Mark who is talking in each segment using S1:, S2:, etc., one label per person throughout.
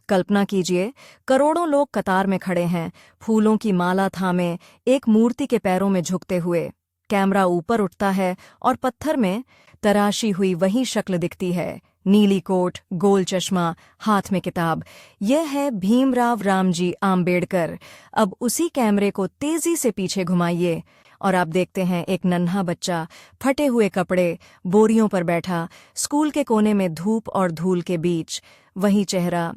S1: कल्पना कीजिए, करोड़ों लोग कतार में खड़े हैं, फूलों की माला थामे, एक मूर्ति के पैरों में झुकते हुए। कैमरा ऊपर उठता है और पत्थर में तराशी हुई वही शक्ल दिखती है, नीली कोट, गोल चश्मा, हाथ में किताब। यह है भीमराव रामजी आम्बेडकर। अब उसी कैमरे को तेजी से पीछे घुमाइए और आप देखते हैं एक नन्हा बच्चा, फटे हुए कपड़े, बोरियों पर बैठा, स्कूल के कोने में धूप और धूल के बीच। वही चेहरा,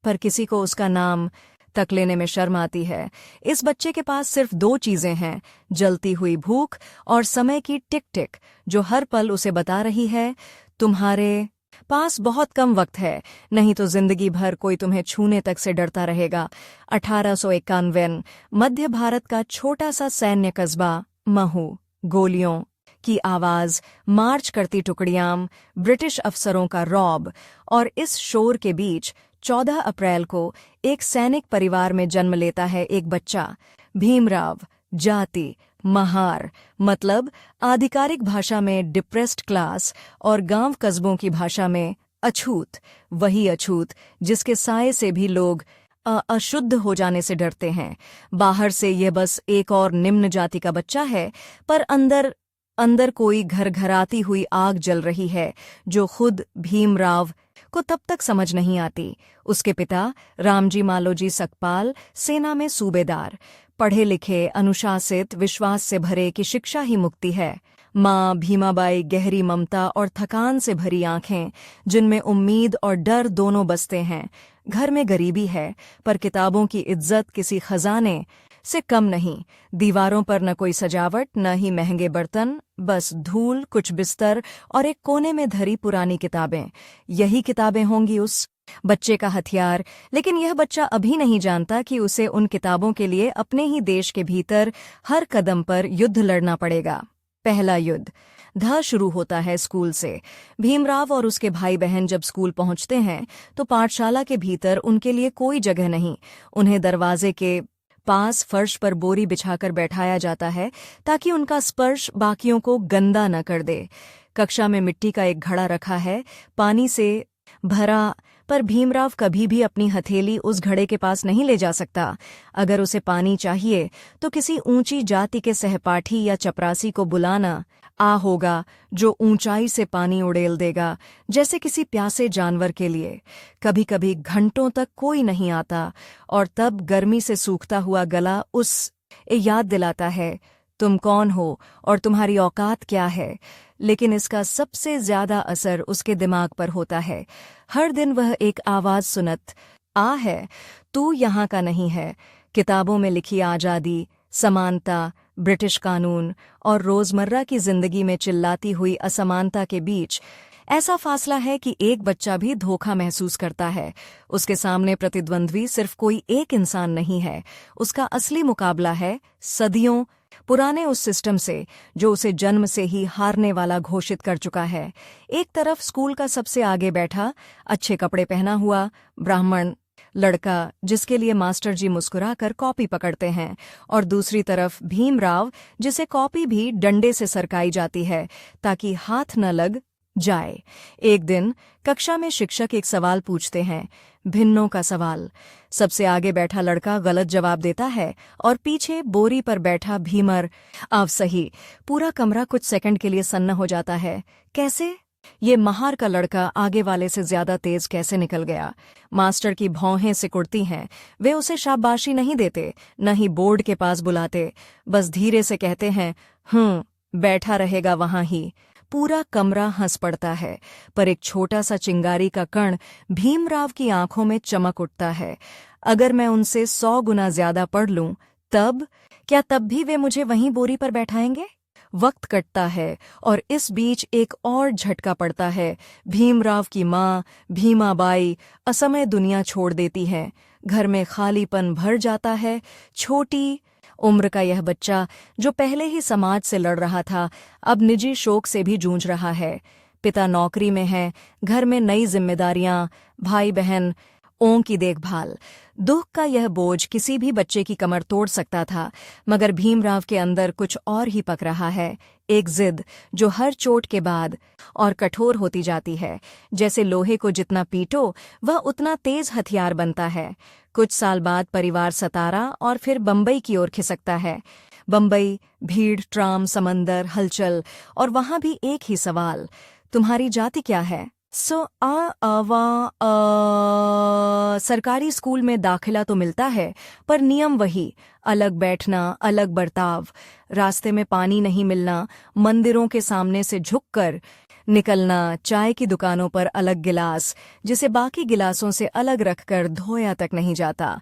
S1: पर किसी को उसका नाम तक लेने में शर्म आती है। इस बच्चे के पास सिर्फ दो चीजें हैं, जलती हुई भूख और समय की टिक टिक, जो हर पल उसे बता रही है, तुम्हारे पास बहुत कम वक्त है, नहीं तो जिंदगी भर कोई तुम्हें छूने तक से डरता रहेगा। 1851, मध्य भारत का छोटा सा सैन्य कस्बा महू। गोलियों की आवाज, मार्च करती टुकड़ियां, ब्रिटिश अफसरों का रौब, और इस शोर के बीच 14 अप्रैल को एक सैनिक परिवार में जन्म लेता है एक बच्चा, भीमराव। जाति महार, मतलब आधिकारिक भाषा में डिप्रेस्ड क्लास, और गांव कस्बों की भाषा में अछूत। वही अछूत जिसके साये से भी लोग अशुद्ध हो जाने से डरते हैं। बाहर से यह बस एक और निम्न जाति का बच्चा है, पर अंदर अंदर कोई घरघराती हुई आग जल रही है, जो खुद भीमराव को तब तक समझ नहीं आती। उसके पिता रामजी मालोजी सकपाल, सेना में सूबेदार, पढ़े लिखे, अनुशासित, विश्वास से भरे कि शिक्षा ही मुक्ति है। माँ भीमाबाई, गहरी ममता और थकान से भरी आंखें, जिनमें उम्मीद और डर दोनों बसते हैं। घर में गरीबी है, पर किताबों की इज्जत किसी खजाने से कम नहीं। दीवारों पर न कोई सजावट, न ही महंगे बर्तन, बस धूल, कुछ बिस्तर और एक कोने में धरी पुरानी किताबें। यही किताबें होंगी उस बच्चे का हथियार, लेकिन यह बच्चा अभी नहीं जानता कि उसे उन किताबों के लिए अपने ही देश के भीतर हर कदम पर युद्ध लड़ना पड़ेगा। पहला युद्ध शुरू होता है स्कूल से। भीमराव और उसके भाई बहन जब स्कूल पहुंचते हैं तो पाठशाला के भीतर उनके लिए कोई जगह नहीं। उन्हें दरवाजे के पास फर्श पर बोरी बिछाकर बैठाया जाता है ताकि उनका स्पर्श बाकियों को गंदा न कर दे। कक्षा में मिट्टी का एक घड़ा रखा है, पानी से भरा, पर भीमराव कभी भी अपनी हथेली उस घड़े के पास नहीं ले जा सकता। अगर उसे पानी चाहिए तो किसी ऊंची जाति के सहपाठी या चपरासी को बुलाना होगा, जो ऊंचाई से पानी उड़ेल देगा, जैसे किसी प्यासे जानवर के लिए। कभी कभी घंटों तक कोई नहीं आता, और तब गर्मी से सूखता हुआ गला उस याद दिलाता है, तुम कौन हो और तुम्हारी औकात क्या है। लेकिन इसका सबसे ज्यादा असर उसके दिमाग पर होता है। हर दिन वह एक आवाज सुनत है, तू यहाँ का नहीं है। किताबों में लिखी आजादी, समानता, ब्रिटिश कानून और रोजमर्रा की जिंदगी में चिल्लाती हुई असमानता के बीच ऐसा फासला है कि एक बच्चा भी धोखा महसूस करता है। उसके सामने प्रतिद्वंद्वी सिर्फ कोई एक इंसान नहीं है, उसका असली मुकाबला है सदियों पुराने उस सिस्टम से, जो उसे जन्म से ही हारने वाला घोषित कर चुका है। एक तरफ स्कूल का सबसे आगे बैठा, अच्छे कपड़े पहना हुआ ब्राह्मण लड़का, जिसके लिए मास्टर जी मुस्कुराकर कॉपी पकड़ते हैं, और दूसरी तरफ भीमराव, जिसे कॉपी भी डंडे से सरकाई जाती है ताकि हाथ न लग जाए। एक दिन कक्षा में शिक्षक एक सवाल पूछते हैं, भिन्नों का सवाल। सबसे आगे बैठा लड़का गलत जवाब देता है और पीछे बोरी पर बैठा भीमर सही। पूरा कमरा कुछ सेकंड के लिए सन्न हो जाता है। कैसे? ये महार का लड़का आगे वाले से ज्यादा तेज कैसे निकल गया? मास्टर की भौहें सिकुड़ती हैं। वे उसे शाबाशी नहीं देते, न ही बोर्ड के पास बुलाते, बस धीरे से कहते हैं, बैठा रहेगा वहां ही। पूरा कमरा हंस पड़ता है, पर एक छोटा सा चिंगारी का कण भीमराव की आंखों में चमक उठता है। अगर मैं उनसे 100 गुना ज्यादा पढ़ लूं, क्या तब भी वे मुझे वहीं बोरी पर बैठाएंगे? वक्त कटता है और इस बीच एक और झटका पड़ता है। भीमराव की माँ भीमाबाई असमय दुनिया छोड़ देती है। घर में खालीपन भर जाता है। छोटी उम्र का यह बच्चा, जो पहले ही समाज से लड़ रहा था, अब निजी शोक से भी जूझ रहा है। पिता नौकरी में है, घर में नई जिम्मेदारियां, भाई बहन ओं की देखभाल। दुख का यह बोझ किसी भी बच्चे की कमर तोड़ सकता था, मगर भीमराव के अंदर कुछ और ही पक रहा है, एक जिद जो हर चोट के बाद और कठोर होती जाती है। जैसे लोहे को जितना पीटो वह उतना तेज हथियार बनता है। कुछ साल बाद परिवार सतारा और फिर बंबई की ओर खिसकता है। बंबई, भीड़, ट्राम, समंदर, हलचल, और वहां भी एक ही सवाल, तुम्हारी जाति क्या है? सरकारी स्कूल में दाखिला तो मिलता है, पर नियम वही, अलग बैठना, अलग बर्ताव, रास्ते में पानी नहीं मिलना, मंदिरों के सामने से झुककर निकलना, चाय की दुकानों पर अलग गिलास जिसे बाकी गिलासों से अलग रखकर धोया तक नहीं जाता।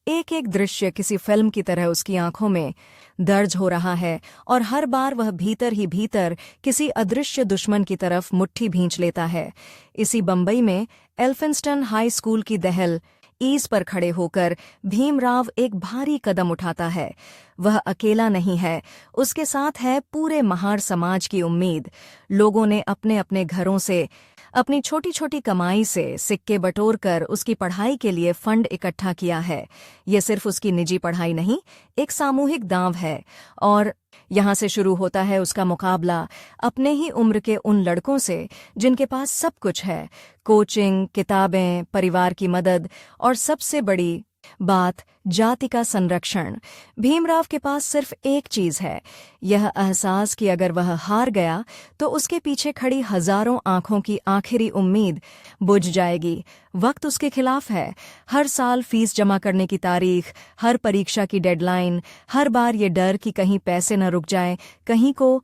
S1: एक एक दृश्य किसी फिल्म की तरह उसकी आंखों में दर्ज हो रहा है, और हर बार वह भीतर ही भीतर किसी अदृश्य दुश्मन की तरफ मुट्ठी भींच लेता है। इसी बंबई में एल्फिंस्टन हाई स्कूल की दहल ईस पर खड़े होकर भीमराव एक भारी कदम उठाता है। वह अकेला नहीं है, उसके साथ है पूरे महार समाज की उम्मीद। लोगों ने अपने अपने घरों से अपनी छोटी छोटी कमाई से सिक्के बटोरकर उसकी पढ़ाई के लिए फंड इकट्ठा किया है। ये सिर्फ उसकी निजी पढ़ाई नहीं, एक सामूहिक दांव है। और यहाँ से शुरू होता है उसका मुकाबला अपने ही उम्र के उन लड़कों से जिनके पास सब कुछ है, कोचिंग, किताबें, परिवार की मदद और सबसे बड़ी बात, जाति का संरक्षण। भीमराव के पास सिर्फ एक चीज है, यह एहसास कि अगर वह हार गया तो उसके पीछे खड़ी हजारों आंखों की आखिरी उम्मीद बुझ जाएगी। वक्त उसके खिलाफ है। हर साल फीस जमा करने की तारीख, हर परीक्षा की डेडलाइन, हर बार ये डर कि कहीं पैसे न रुक जाएं, कहीं को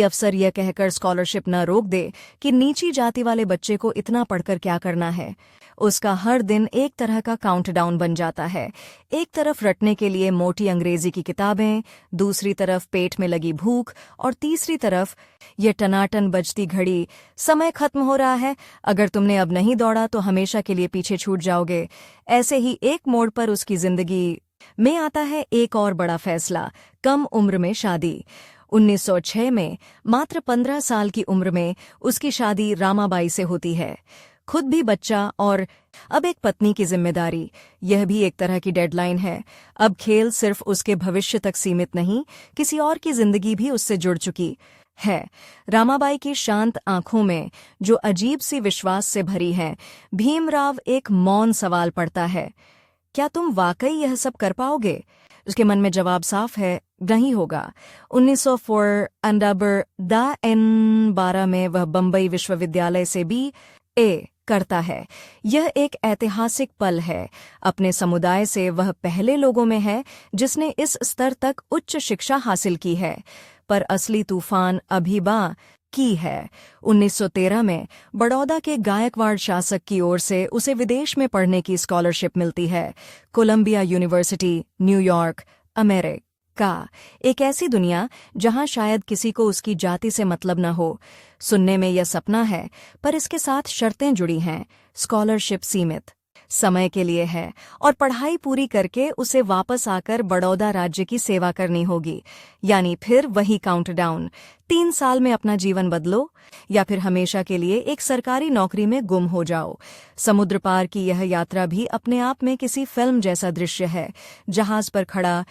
S1: अफसर यह कहकर स्कॉलरशिप न रोक दे कि नीची जाति वाले बच्चे को इतना पढ़कर क्या करना है। उसका हर दिन एक तरह का काउंटडाउन बन जाता है। एक तरफ रटने के लिए मोटी अंग्रेजी की किताबें, दूसरी तरफ पेट में लगी भूख, और तीसरी तरफ ये टनाटन बजती घड़ी, समय खत्म हो रहा है, अगर तुमने अब नहीं दौड़ा तो हमेशा के लिए पीछे छूट जाओगे। ऐसे ही एक मोड़ पर उसकी जिंदगी में आता है एक और बड़ा फैसला, कम उम्र में शादी। 1906 में मात्र 15 साल की उम्र में उसकी शादी रामाबाई से होती है। खुद भी बच्चा और अब एक पत्नी की जिम्मेदारी, यह भी एक तरह की डेडलाइन है। अब खेल सिर्फ उसके भविष्य तक सीमित नहीं, किसी और की जिंदगी भी उससे जुड़ चुकी है। रामाबाई की शांत आंखों में जो अजीब सी विश्वास से भरी हैं, भीमराव एक मौन सवाल पड़ता है, क्या तुम वाकई यह सब कर पाओगे? उसके मन में जवाब साफ है, नहीं होगा। 1904 अंडर द N12 में वह बंबई विश्वविद्यालय से BA करता है। यह एक ऐतिहासिक पल है। अपने समुदाय से वह पहले लोगों में है जिसने इस स्तर तक उच्च शिक्षा हासिल की है। पर असली तूफान अभी की है। 1913 में बड़ौदा के गायकवाड़ शासक की ओर से उसे विदेश में पढ़ने की स्कॉलरशिप मिलती है, कोलंबिया यूनिवर्सिटी, न्यूयॉर्क, अमेरिका। एक ऐसी दुनिया जहां शायद किसी को उसकी जाति से मतलब न हो। सुनने में यह सपना है, पर इसके साथ शर्तें जुड़ी हैं। स्कॉलरशिप सीमित समय के लिए है, और पढ़ाई पूरी करके उसे वापस आकर बड़ौदा राज्य की सेवा करनी होगी। यानी फिर वही काउंटडाउन, 3 साल में अपना जीवन बदलो या फिर हमेशा के लिए एक सरकारी नौकरी में गुम हो जाओ। समुद्र पार की यह यात्रा भी अपने आप में किसी फिल्म जैसा दृश्य है। जहाज पर खड़ा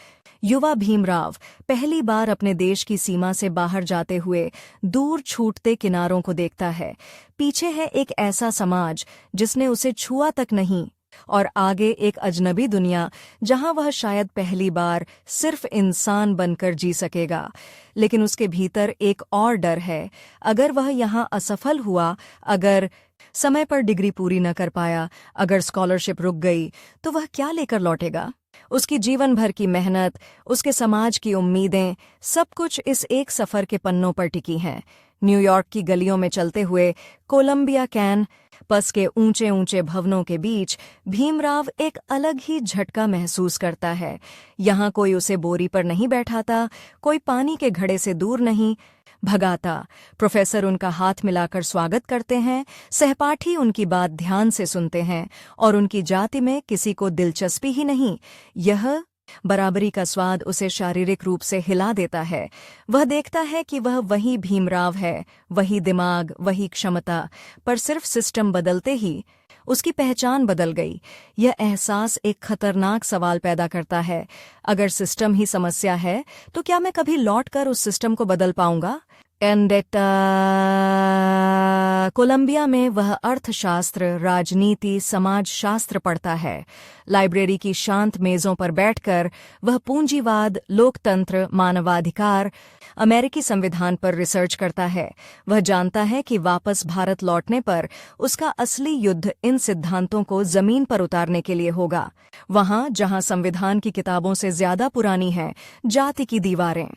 S1: युवा भीमराव पहली बार अपने देश की सीमा से बाहर जाते हुए दूर छूटते किनारों को देखता है। पीछे है एक ऐसा समाज जिसने उसे छुआ तक नहीं, और आगे एक अजनबी दुनिया जहां वह शायद पहली बार सिर्फ इंसान बनकर जी सकेगा। लेकिन उसके भीतर एक और डर है, अगर वह यहाँ असफल हुआ, अगर समय पर डिग्री पूरी न कर पाया, अगर स्कॉलरशिप रुक गई, तो वह क्या लेकर लौटेगा? उसकी जीवन भर की मेहनत, उसके समाज की उम्मीदें, सब कुछ इस एक सफर के पन्नों पर टिकी हैं। न्यूयॉर्क की गलियों में चलते हुए, कोलंबिया कैंपस के ऊंचे ऊंचे भवनों के बीच भीमराव एक अलग ही झटका महसूस करता है। यहाँ कोई उसे बोरी पर नहीं बैठाता, कोई पानी के घड़े से दूर नहीं भगाता। प्रोफेसर उनका हाथ मिलाकर स्वागत करते हैं, सहपाठी उनकी बात ध्यान से सुनते हैं, और उनकी जाति में किसी को दिलचस्पी ही नहीं। यह बराबरी का स्वाद उसे शारीरिक रूप से हिला देता है। वह देखता है कि वह वही भीमराव है, वही दिमाग, वही क्षमता, पर सिर्फ सिस्टम बदलते ही उसकी पहचान बदल गई। यह एहसास एक खतरनाक सवाल पैदा करता है, अगर सिस्टम ही समस्या है तो क्या मैं कभी लौटकर उस सिस्टम को बदल पाऊंगा? कोलंबिया में वह अर्थशास्त्र, राजनीति, समाजशास्त्र पढ़ता है। लाइब्रेरी की शांत मेजों पर बैठकर वह पूंजीवाद, लोकतंत्र, मानवाधिकार, अमेरिकी संविधान पर रिसर्च करता है। वह जानता है कि वापस भारत लौटने पर उसका असली युद्ध इन सिद्धांतों को जमीन पर उतारने के लिए होगा। वहां जहां संविधान की किताबों से ज्यादा पुरानी हैं जाति की दीवारें।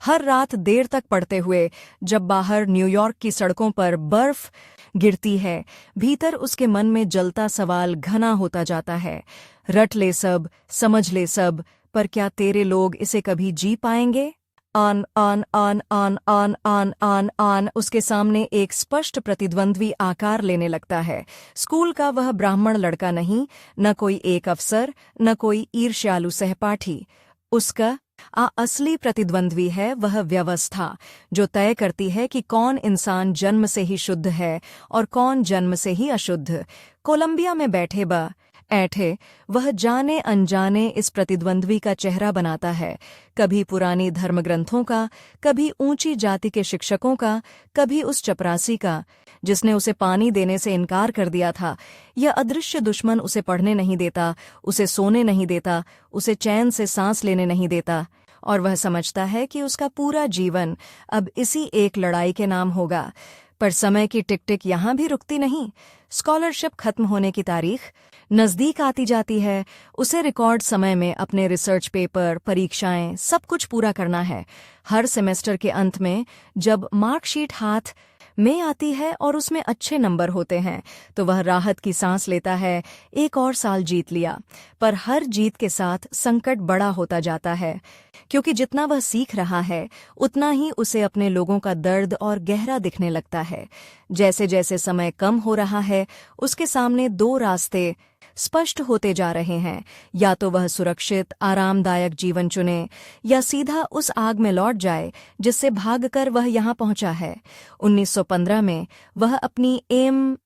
S1: हर रात देर तक पढ़ते हुए जब बाहर न्यूयॉर्क की सड़कों पर बर्फ गिरती है, भीतर उसके मन में जलता सवाल घना होता जाता है। रट ले सब, समझ ले सब, पर क्या तेरे लोग इसे कभी जी पाएंगे? आन आन आन आन आन आन आन आन उसके सामने एक स्पष्ट प्रतिद्वंद्वी आकार लेने लगता है। स्कूल का वह ब्राह्मण लड़का नहीं, न कोई एक अफसर, न कोई ईर्ष्यालु सहपाठी। उसका असली प्रतिद्वंद्वी है वह व्यवस्था, जो तय करती है कि कौन इंसान जन्म से ही शुद्ध है और कौन जन्म से ही अशुद्ध। कोलंबिया में बैठे ऐठे वह जाने अनजाने इस प्रतिद्वंद्वी का चेहरा बनाता है, कभी पुरानी धर्मग्रंथों का, कभी ऊंची जाति के शिक्षकों का, कभी उस चपरासी का जिसने उसे पानी देने से इनकार कर दिया था। यह अदृश्य दुश्मन उसे पढ़ने नहीं देता, उसे सोने नहीं देता, उसे चैन से सांस लेने नहीं देता, और वह समझता है कि उसका पूरा जीवन अब इसी एक लड़ाई के नाम होगा। पर समय की टिक टिक यहां भी रुकती नहीं। स्कॉलरशिप खत्म होने की तारीख नजदीक आती जाती है। उसे रिकॉर्ड समय में अपने रिसर्च पेपर, परीक्षाएं, सब कुछ पूरा करना है। हर सेमेस्टर के अंत में जब मार्कशीट हाथ में आती है और उसमें अच्छे नंबर होते हैं तो वह राहत की सांस लेता है, एक और साल जीत लिया। पर हर जीत के साथ संकट बड़ा होता जाता है, क्योंकि जितना वह सीख रहा है उतना ही उसे अपने लोगों का दर्द और गहरा दिखने लगता है। जैसे जैसे समय कम हो रहा है उसके सामने दो रास्ते स्पष्ट होते जा रहे हैं। या तो वह सुरक्षित, आरामदायक जीवन चुने, या सीधा उस आग में लौट जाए जिससे भागकर वह यहाँ पहुंचा है। 1915 में वह अपनी MA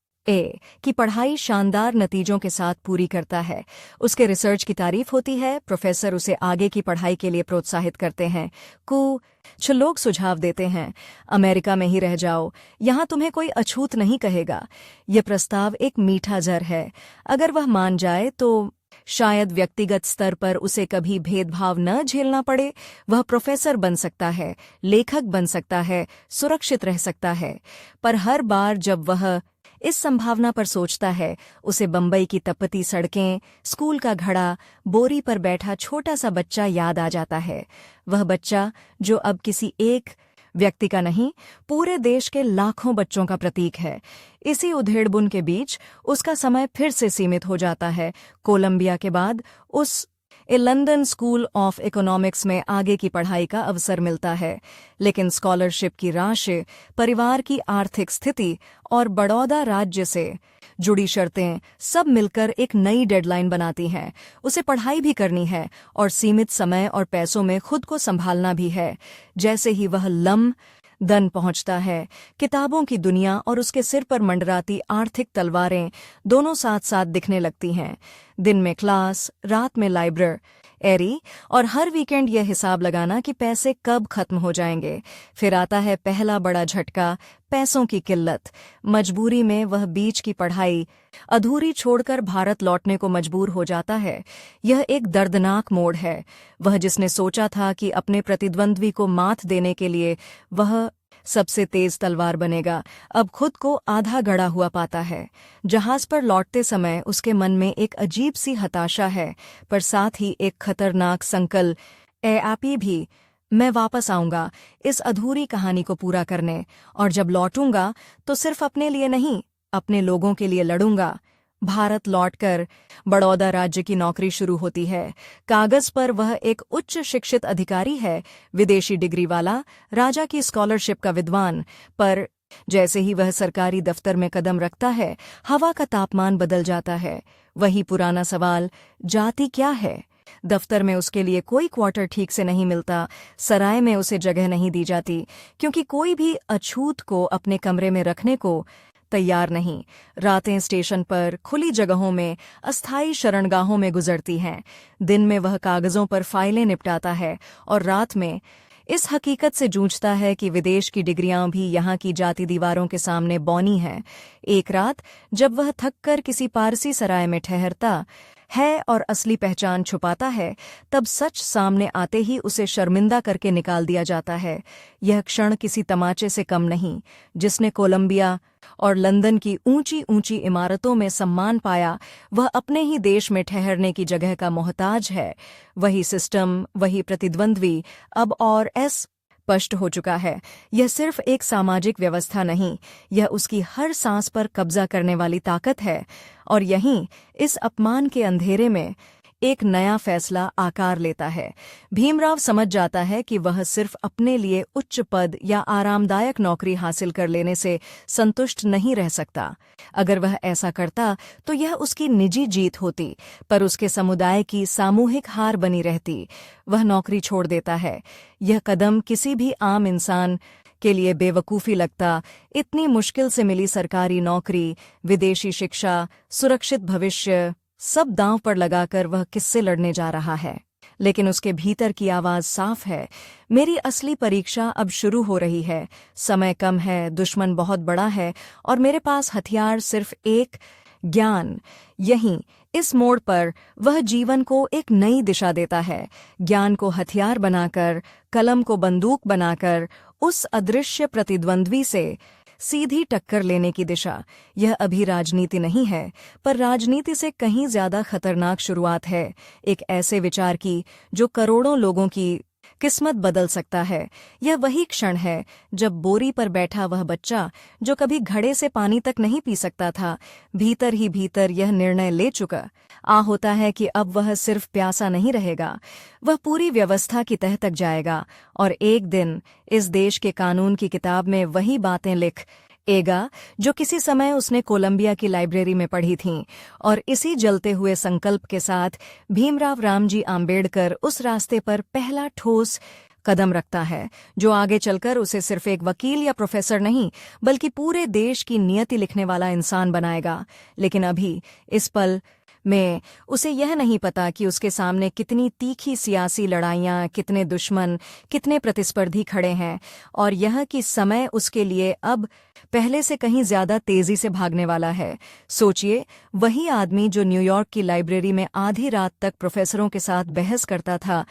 S1: की पढ़ाई शानदार नतीजों के साथ पूरी करता है। उसके रिसर्च की तारीफ होती है, प्रोफेसर उसे आगे की पढ़ाई के लिए प्रोत्साहित करते हैं। कुछ लोग सुझाव देते हैं, अमेरिका में ही रह जाओ, यहाँ तुम्हें कोई अछूत नहीं कहेगा। यह प्रस्ताव एक मीठा जहर है। अगर वह मान जाए तो शायद व्यक्तिगत स्तर पर उसे कभी भेदभाव न झेलना पड़े। वह प्रोफेसर बन सकता है, लेखक बन सकता है, सुरक्षित रह सकता है। पर हर बार जब वह इस संभावना पर सोचता है, उसे बंबई की तपती सड़कें, स्कूल का घड़ा, बोरी पर बैठा छोटा सा बच्चा याद आ जाता है। वह बच्चा जो अब किसी एक व्यक्ति का नहीं, पूरे देश के लाखों बच्चों का प्रतीक है। इसी उधेड़बुन के बीच उसका समय फिर से सीमित हो जाता है। कोलंबिया के बाद उस लंदन स्कूल ऑफ इकोनॉमिक्स में आगे की पढ़ाई का अवसर मिलता है, लेकिन स्कॉलरशिप की राशि, परिवार की आर्थिक स्थिति और बड़ौदा राज्य से जुड़ी शर्तें सब मिलकर एक नई डेडलाइन बनाती हैं। उसे पढ़ाई भी करनी है और सीमित समय और पैसों में खुद को संभालना भी है। जैसे ही वह लंदन पहुंचता है, किताबों की दुनिया और उसके सिर पर मंडराती आर्थिक तलवारें दोनों साथ साथ दिखने लगती हैं। दिन में क्लास, रात में लाइब्रेरी, और हर वीकेंड यह हिसाब लगाना कि पैसे कब खत्म हो जाएंगे। फिर आता है पहला बड़ा झटका, पैसों की किल्लत। मजबूरी में वह बीच की पढ़ाई अधूरी छोड़कर भारत लौटने को मजबूर हो जाता है। यह एक दर्दनाक मोड़ है। वह जिसने सोचा था कि अपने प्रतिद्वंद्वी को मात देने के लिए वह सबसे तेज तलवार बनेगा, अब खुद को आधा गड़ा हुआ पाता है। जहाज पर लौटते समय उसके मन में एक अजीब सी हताशा है, पर साथ ही एक खतरनाक संकल्प आपी भी, मैं वापस आऊंगा इस अधूरी कहानी को पूरा करने, और जब लौटूंगा तो सिर्फ अपने लिए नहीं, अपने लोगों के लिए लड़ूंगा। भारत लौटकर बड़ौदा राज्य की नौकरी शुरू होती है। कागज पर वह एक उच्च शिक्षित अधिकारी है, विदेशी डिग्री वाला, राजा की स्कॉलरशिप का विद्वान। पर जैसे ही वह सरकारी दफ्तर में कदम रखता है, हवा का तापमान बदल जाता है। वही पुराना सवाल, जाति क्या है? दफ्तर में उसके लिए कोई क्वार्टर ठीक से नहीं मिलता, सराय में उसे जगह नहीं दी जाती, क्योंकि कोई भी अछूत को अपने कमरे में रखने को तैयार नहीं। रातें स्टेशन पर, खुली जगहों में, अस्थायी शरणगाहों में गुजरती हैं। दिन में वह कागजों पर फाइलें निपटाता है और रात में इस हकीकत से जूझता है कि विदेश की डिग्रियां भी यहाँ की जाति दीवारों के सामने बौनी हैं। एक रात जब वह थककर किसी पारसी सराय में ठहरता है और असली पहचान छुपाता है, तब सच सामने आते ही उसे शर्मिंदा करके निकाल दिया जाता है। यह क्षण किसी तमाचे से कम नहीं। जिसने कोलंबिया और लंदन की ऊंची ऊंची इमारतों में सम्मान पाया, वह अपने ही देश में ठहरने की जगह का मोहताज है। वही सिस्टम, वही प्रतिद्वंद्वी अब और स्पष्ट हो चुका है। यह सिर्फ एक सामाजिक व्यवस्था नहीं, यह उसकी हर सांस पर कब्जा करने वाली ताकत है। और यहीं इस अपमान के अंधेरे में एक नया फैसला आकार लेता है। भीमराव समझ जाता है कि वह सिर्फ अपने लिए उच्च पद या आरामदायक नौकरी हासिल कर लेने से संतुष्ट नहीं रह सकता। अगर वह ऐसा करता तो यह उसकी निजी जीत होती, पर उसके समुदाय की सामूहिक हार बनी रहती। वह नौकरी छोड़ देता है। यह कदम किसी भी आम इंसान के लिए बेवकूफ़ी लगता। इतनी मुश्किल से मिली सरकारी नौकरी, विदेशी शिक्षा, सुरक्षित भविष्य, सब दांव पर लगाकर वह किससे लड़ने जा रहा है। लेकिन उसके भीतर की आवाज़ साफ है, मेरी असली परीक्षा अब शुरू हो रही है। समय कम है, दुश्मन बहुत बड़ा है और मेरे पास हथियार सिर्फ एक, ज्ञान। यहीं इस मोड़ पर वह जीवन को एक नई दिशा देता है। ज्ञान को हथियार बनाकर, कलम को बंदूक बनाकर उस अदृश्य प्रतिद्वंद्वी से सीधी टक्कर लेने की दिशा। यह अभी राजनीति नहीं है, पर राजनीति से कहीं ज्यादा खतरनाक शुरुआत है। एक ऐसे विचार की जो करोड़ों लोगों की किस्मत बदल सकता है। यह वही क्षण है जब बोरी पर बैठा वह बच्चा, जो कभी घड़े से पानी तक नहीं पी सकता था, भीतर ही भीतर यह निर्णय ले चुका होता है कि अब वह सिर्फ प्यासा नहीं रहेगा, वह पूरी व्यवस्था की तह तक जाएगा और एक दिन इस देश के कानून की किताब में वही बातें लिखेगा जो किसी समय उसने कोलंबिया की लाइब्रेरी में पढ़ी थीं। और इसी जलते हुए संकल्प के साथ भीमराव रामजी आम्बेडकर उस रास्ते पर पहला ठोस कदम रखता है, जो आगे चलकर उसे सिर्फ एक वकील या प्रोफेसर नहीं, बल्कि पूरे देश की नियति लिखने वाला इंसान बनाएगा। लेकिन अभी इस पल में उसे यह नहीं पता कि उसके सामने कितनी तीखी सियासी लड़ाइयाँ, कितने दुश्मन, कितने प्रतिस्पर्धी खड़े हैं, और यह कि समय उसके लिए अब पहले से कहीं ज्यादा तेजी से भागने वाला है। सोचिए, वही आदमी जो न्यूयॉर्क की लाइब्रेरी में आधी रात तक प्रोफेसरों के साथ बहस करता था,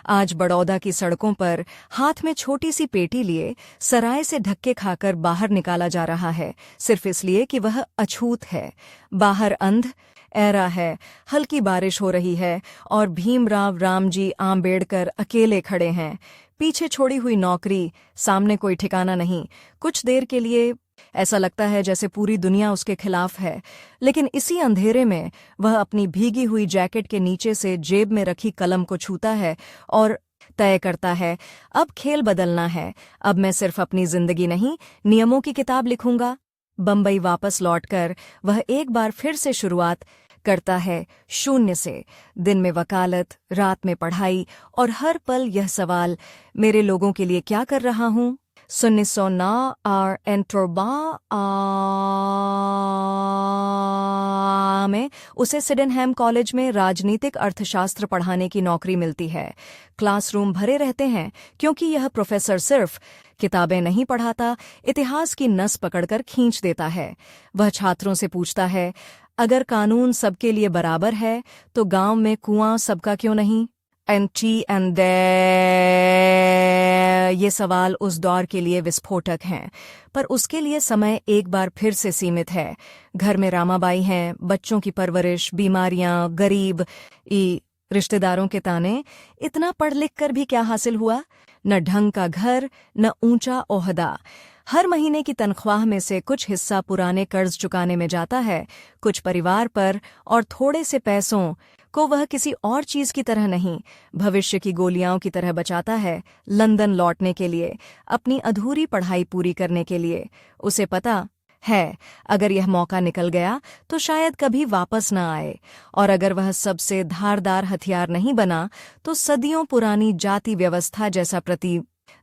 S1: आज बड़ौदा की सड़कों पर हाथ में छोटी सी पेटी लिए सराय से धक्के खाकर बाहर निकाला जा रहा है, सिर्फ इसलिए कि वह अछूत है। बाहर अंधेरा है, हल्की बारिश हो रही है और भीमराव रामजी आम्बेडकर अकेले खड़े हैं। पीछे छोड़ी हुई नौकरी, सामने कोई ठिकाना नहीं। कुछ देर के लिए ऐसा लगता है जैसे पूरी दुनिया उसके खिलाफ है, लेकिन इसी अंधेरे में वह अपनी भीगी हुई जैकेट के नीचे से जेब में रखी कलम को छूता है और तय करता है, अब खेल बदलना है। अब मैं सिर्फ अपनी जिंदगी नहीं, नियमों की किताब लिखूंगा। बंबई वापस लौटकर वह एक बार फिर से शुरुआत करता है, शून्य से। दिन में वकालत, रात में पढ़ाई और हर पल यह सवाल, मेरे लोगों के लिए क्या कर रहा हूँ। 1909 में उसे सिडेनहैम कॉलेज में राजनीतिक अर्थशास्त्र पढ़ाने की नौकरी मिलती है। क्लासरूम भरे रहते हैं क्योंकि यह प्रोफेसर सिर्फ किताबें नहीं पढ़ाता, इतिहास की नस पकड़कर खींच देता है। वह छात्रों से पूछता है, अगर कानून सबके लिए बराबर है तो गांव में कुआं सबका क्यों नहीं। ये सवाल उस दौर के लिए विस्फोटक हैं, पर उसके लिए समय एक बार फिर से सीमित है। घर में रामाबाई हैं, बच्चों की परवरिश, बीमारियां, गरीब रिश्तेदारों के ताने। इतना पढ़ लिख कर भी क्या हासिल हुआ? न ढंग का घर, न ऊंचा ओहदा। हर महीने की तनख्वाह में से कुछ हिस्सा पुराने कर्ज चुकाने में जाता है, कुछ परिवार पर, और थोड़े से पैसों को वह किसी और चीज की तरह नहीं, भविष्य की गोलियां की तरह बचाता है, लंदन लौटने के लिए, अपनी अधूरी पढ़ाई पूरी करने के लिए। उसे पता है, अगर यह मौका निकल गया तो शायद कभी वापस न आए, और अगर वह सबसे धारदार हथियार नहीं बना तो सदियों पुरानी जाति व्यवस्था जैसा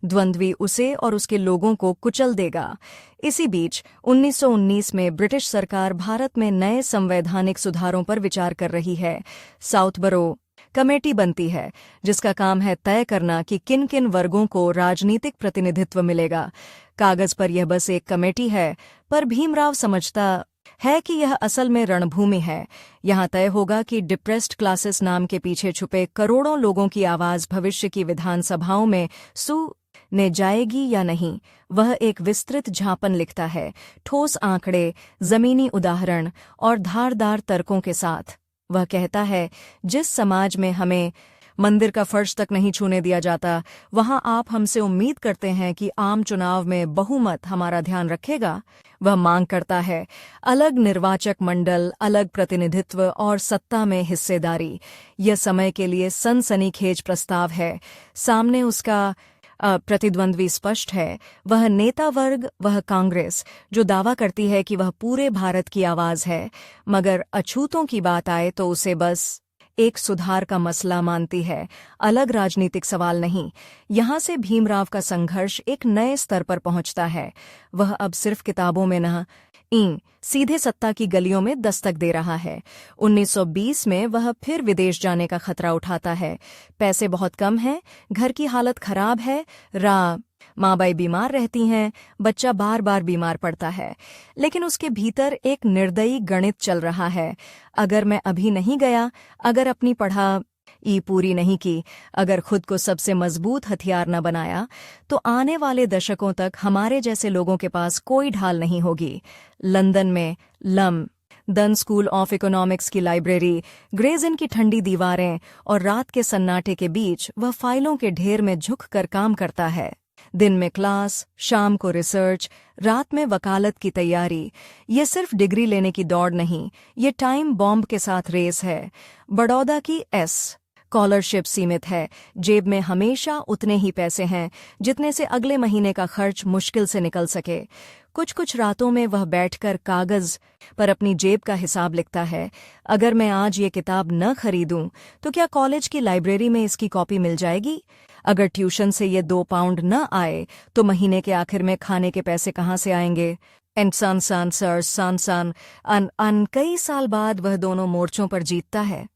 S1: द्वंद्वी उसे और उसके लोगों को कुचल देगा। इसी बीच 1919 में ब्रिटिश सरकार भारत में नए संवैधानिक सुधारों पर विचार कर रही है। साउथबरो कमेटी बनती है जिसका काम है तय करना कि किन किन वर्गों को राजनीतिक प्रतिनिधित्व मिलेगा। कागज पर यह बस एक कमेटी है, पर भीमराव समझता है कि यह असल में रणभूमि है। यहाँ तय होगा कि डिप्रेस्ड क्लासेस नाम के पीछे छुपे करोड़ों लोगों की आवाज भविष्य की विधानसभाओं में सुने जाएगी या नहीं। वह एक विस्तृत झापन लिखता है, ठोस आंकड़े, जमीनी उदाहरण और धारदार तर्कों के साथ। वह कहता है, जिस समाज में हमें मंदिर का फर्श तक नहीं छूने दिया जाता, वहां आप हमसे उम्मीद करते हैं कि आम चुनाव में बहुमत हमारा ध्यान रखेगा। वह मांग करता है अलग निर्वाचक मंडल, अलग प्रतिनिधित्व और सत्ता में हिस्सेदारी। यह समय के लिए सनसनीखेज प्रस्ताव है। सामने उसका प्रतिद्वंद्वी स्पष्ट है। वह नेता वर्ग, वह कांग्रेस, जो दावा करती है कि वह पूरे भारत की आवाज है, मगर अछूतों की बात आए तो उसे बस एक सुधार का मसला मानती है, अलग राजनीतिक सवाल नहीं। यहाँ से भीमराव का संघर्ष एक नए स्तर पर पहुंचता है। वह अब सिर्फ किताबों में न सीधे सत्ता की गलियों में दस्तक दे रहा है। 1920 में वह फिर विदेश जाने का खतरा उठाता है। पैसे बहुत कम हैं, घर की हालत खराब है, माँ बाई बीमार रहती हैं, बच्चा बार बार बीमार पड़ता है। लेकिन उसके भीतर एक निर्दयी गणित चल रहा है। अगर मैं अभी नहीं गया, अगर अपनी पढ़ाई पूरी नहीं की, अगर खुद को सबसे मजबूत हथियार न बनाया, तो आने वाले दशकों तक हमारे जैसे लोगों के पास कोई ढाल नहीं होगी। लंदन में लन स्कूल ऑफ इकोनॉमिक्स की लाइब्रेरी, ग्रेज इन की ठंडी दीवारें और रात के सन्नाटे के बीच वह फाइलों के ढेर में झुककर काम करता है। दिन में क्लास, शाम को रिसर्च, रात में वकालत की तैयारी। ये सिर्फ डिग्री लेने की दौड़ नहीं, ये टाइम बॉम्ब के साथ रेस है। बड़ौदा की स्कॉलरशिप सीमित है, जेब में हमेशा उतने ही पैसे हैं जितने से अगले महीने का खर्च मुश्किल से निकल सके। कुछ कुछ रातों में वह बैठकर कागज पर अपनी जेब का हिसाब लिखता है। अगर मैं आज ये किताब न खरीदूं तो क्या कॉलेज की लाइब्रेरी में इसकी कॉपी मिल जाएगी? अगर ट्यूशन से ये 2 पाउंड न आए तो महीने के आखिर में खाने के पैसे कहाँ से आएंगे? कई साल बाद वह दोनों मोर्चों पर जीतता है।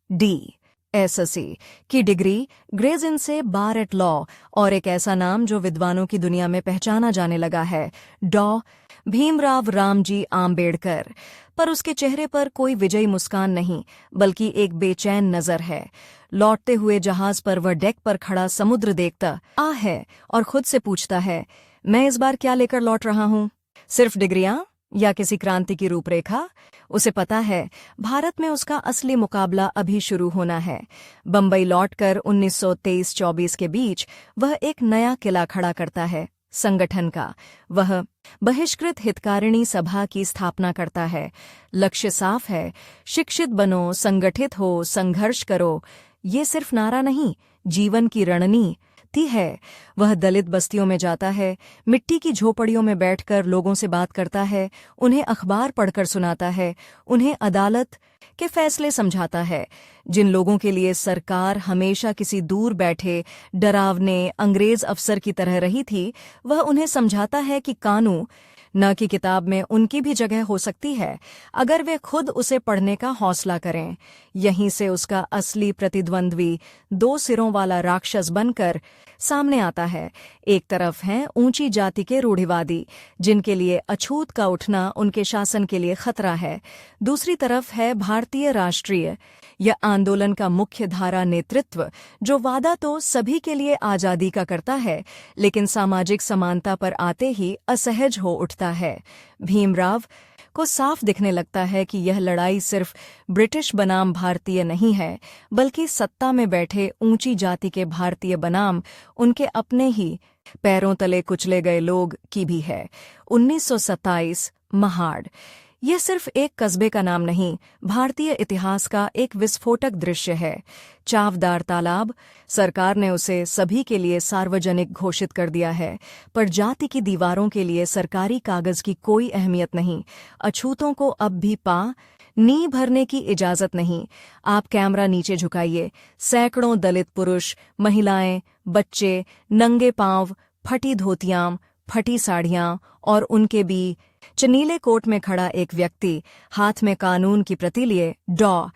S1: एसएससी की डिग्री, ग्रेज इन से बार एट लॉ और एक ऐसा नाम जो विद्वानों की दुनिया में पहचाना जाने लगा है, डॉ भीमराव रामजी आम्बेडकर। पर उसके चेहरे पर कोई विजयी मुस्कान नहीं, बल्कि एक बेचैन नजर है। लौटते हुए जहाज पर वह डेक पर खड़ा समुद्र देखता है और खुद से पूछता है, मैं इस बार क्या लेकर लौट रहा हूँ? सिर्फ डिग्रियां या किसी क्रांति की रूपरेखा? उसे पता है भारत में उसका असली मुकाबला अभी शुरू होना है। बंबई लौटकर 1923-24 के बीच वह एक नया किला खड़ा करता है, संगठन का। वह बहिष्कृत हितकारिणी सभा की स्थापना करता है। लक्ष्य साफ है, शिक्षित बनो, संगठित हो, संघर्ष करो। ये सिर्फ नारा नहीं, जीवन की रणनीति है। वह दलित बस्तियों में जाता है, मिट्टी की झोपड़ियों में बैठकर लोगों से बात करता है, उन्हें अखबार पढ़कर सुनाता है, उन्हें अदालत के फैसले समझाता है। जिन लोगों के लिए सरकार हमेशा किसी दूर बैठे डरावने अंग्रेज अफसर की तरह रही थी, वह उन्हें समझाता है कि कानून न कि किताब में उनकी भी जगह हो सकती है, अगर वे खुद उसे पढ़ने का हौसला करें। यहीं से उसका असली प्रतिद्वंद्वी 2 सिरों वाला राक्षस बनकर सामने आता है। एक तरफ हैं ऊंची जाति के रूढ़िवादी, जिनके लिए अछूत का उठना उनके शासन के लिए खतरा है। दूसरी तरफ है भारतीय राष्ट्रीय यह आंदोलन का मुख्य धारा नेतृत्व, जो वादा तो सभी के लिए आजादी का करता है, लेकिन सामाजिक समानता पर आते ही असहज हो उठता है। भीमराव को साफ दिखने लगता है कि यह लड़ाई सिर्फ ब्रिटिश बनाम भारतीय नहीं है, बल्कि सत्ता में बैठे ऊंची जाति के भारतीय बनाम उनके अपने ही पैरों तले कुचले गए लोग की भी है। 1927 महाड़ यह सिर्फ एक कस्बे का नाम नहीं, भारतीय इतिहास का एक विस्फोटक दृश्य है। चावदार तालाब, सरकार ने उसे सभी के लिए सार्वजनिक घोषित कर दिया है, पर जाति की दीवारों के लिए सरकारी कागज की कोई अहमियत नहीं। अछूतों को अब भी नी भरने की इजाजत नहीं। आप कैमरा नीचे झुकाइए। सैकड़ों दलित पुरुष, महिलाएं, बच्चे नंगे पांव फटी धोतियां, फटी साड़ियां और उनके बीच नीले कोट में खड़ा एक व्यक्ति, हाथ में कानून की प्रति लिए डॉ.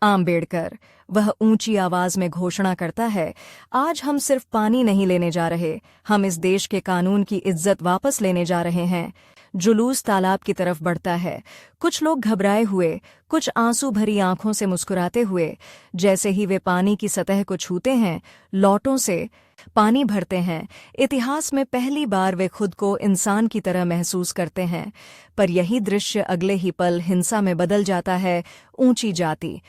S1: आम्बेडकर। वह ऊंची आवाज में घोषणा करता है, आज हम सिर्फ पानी नहीं लेने जा रहे, हम इस देश के कानून की इज्जत वापस लेने जा रहे हैं। जुलूस तालाब की तरफ बढ़ता है। कुछ लोग घबराए हुए, कुछ आंसू भरी आंखों से मुस्कुराते हुए। जैसे ही वे पानी की सतह को छूते हैं, लौटों से पानी भरते हैं। इतिहास में पहली बार वे खुद को इंसान की तरह महसूस करते हैं। पर यही दृश्य अगले ही पल हिंसा में बदल जाता है। ऊंची जाति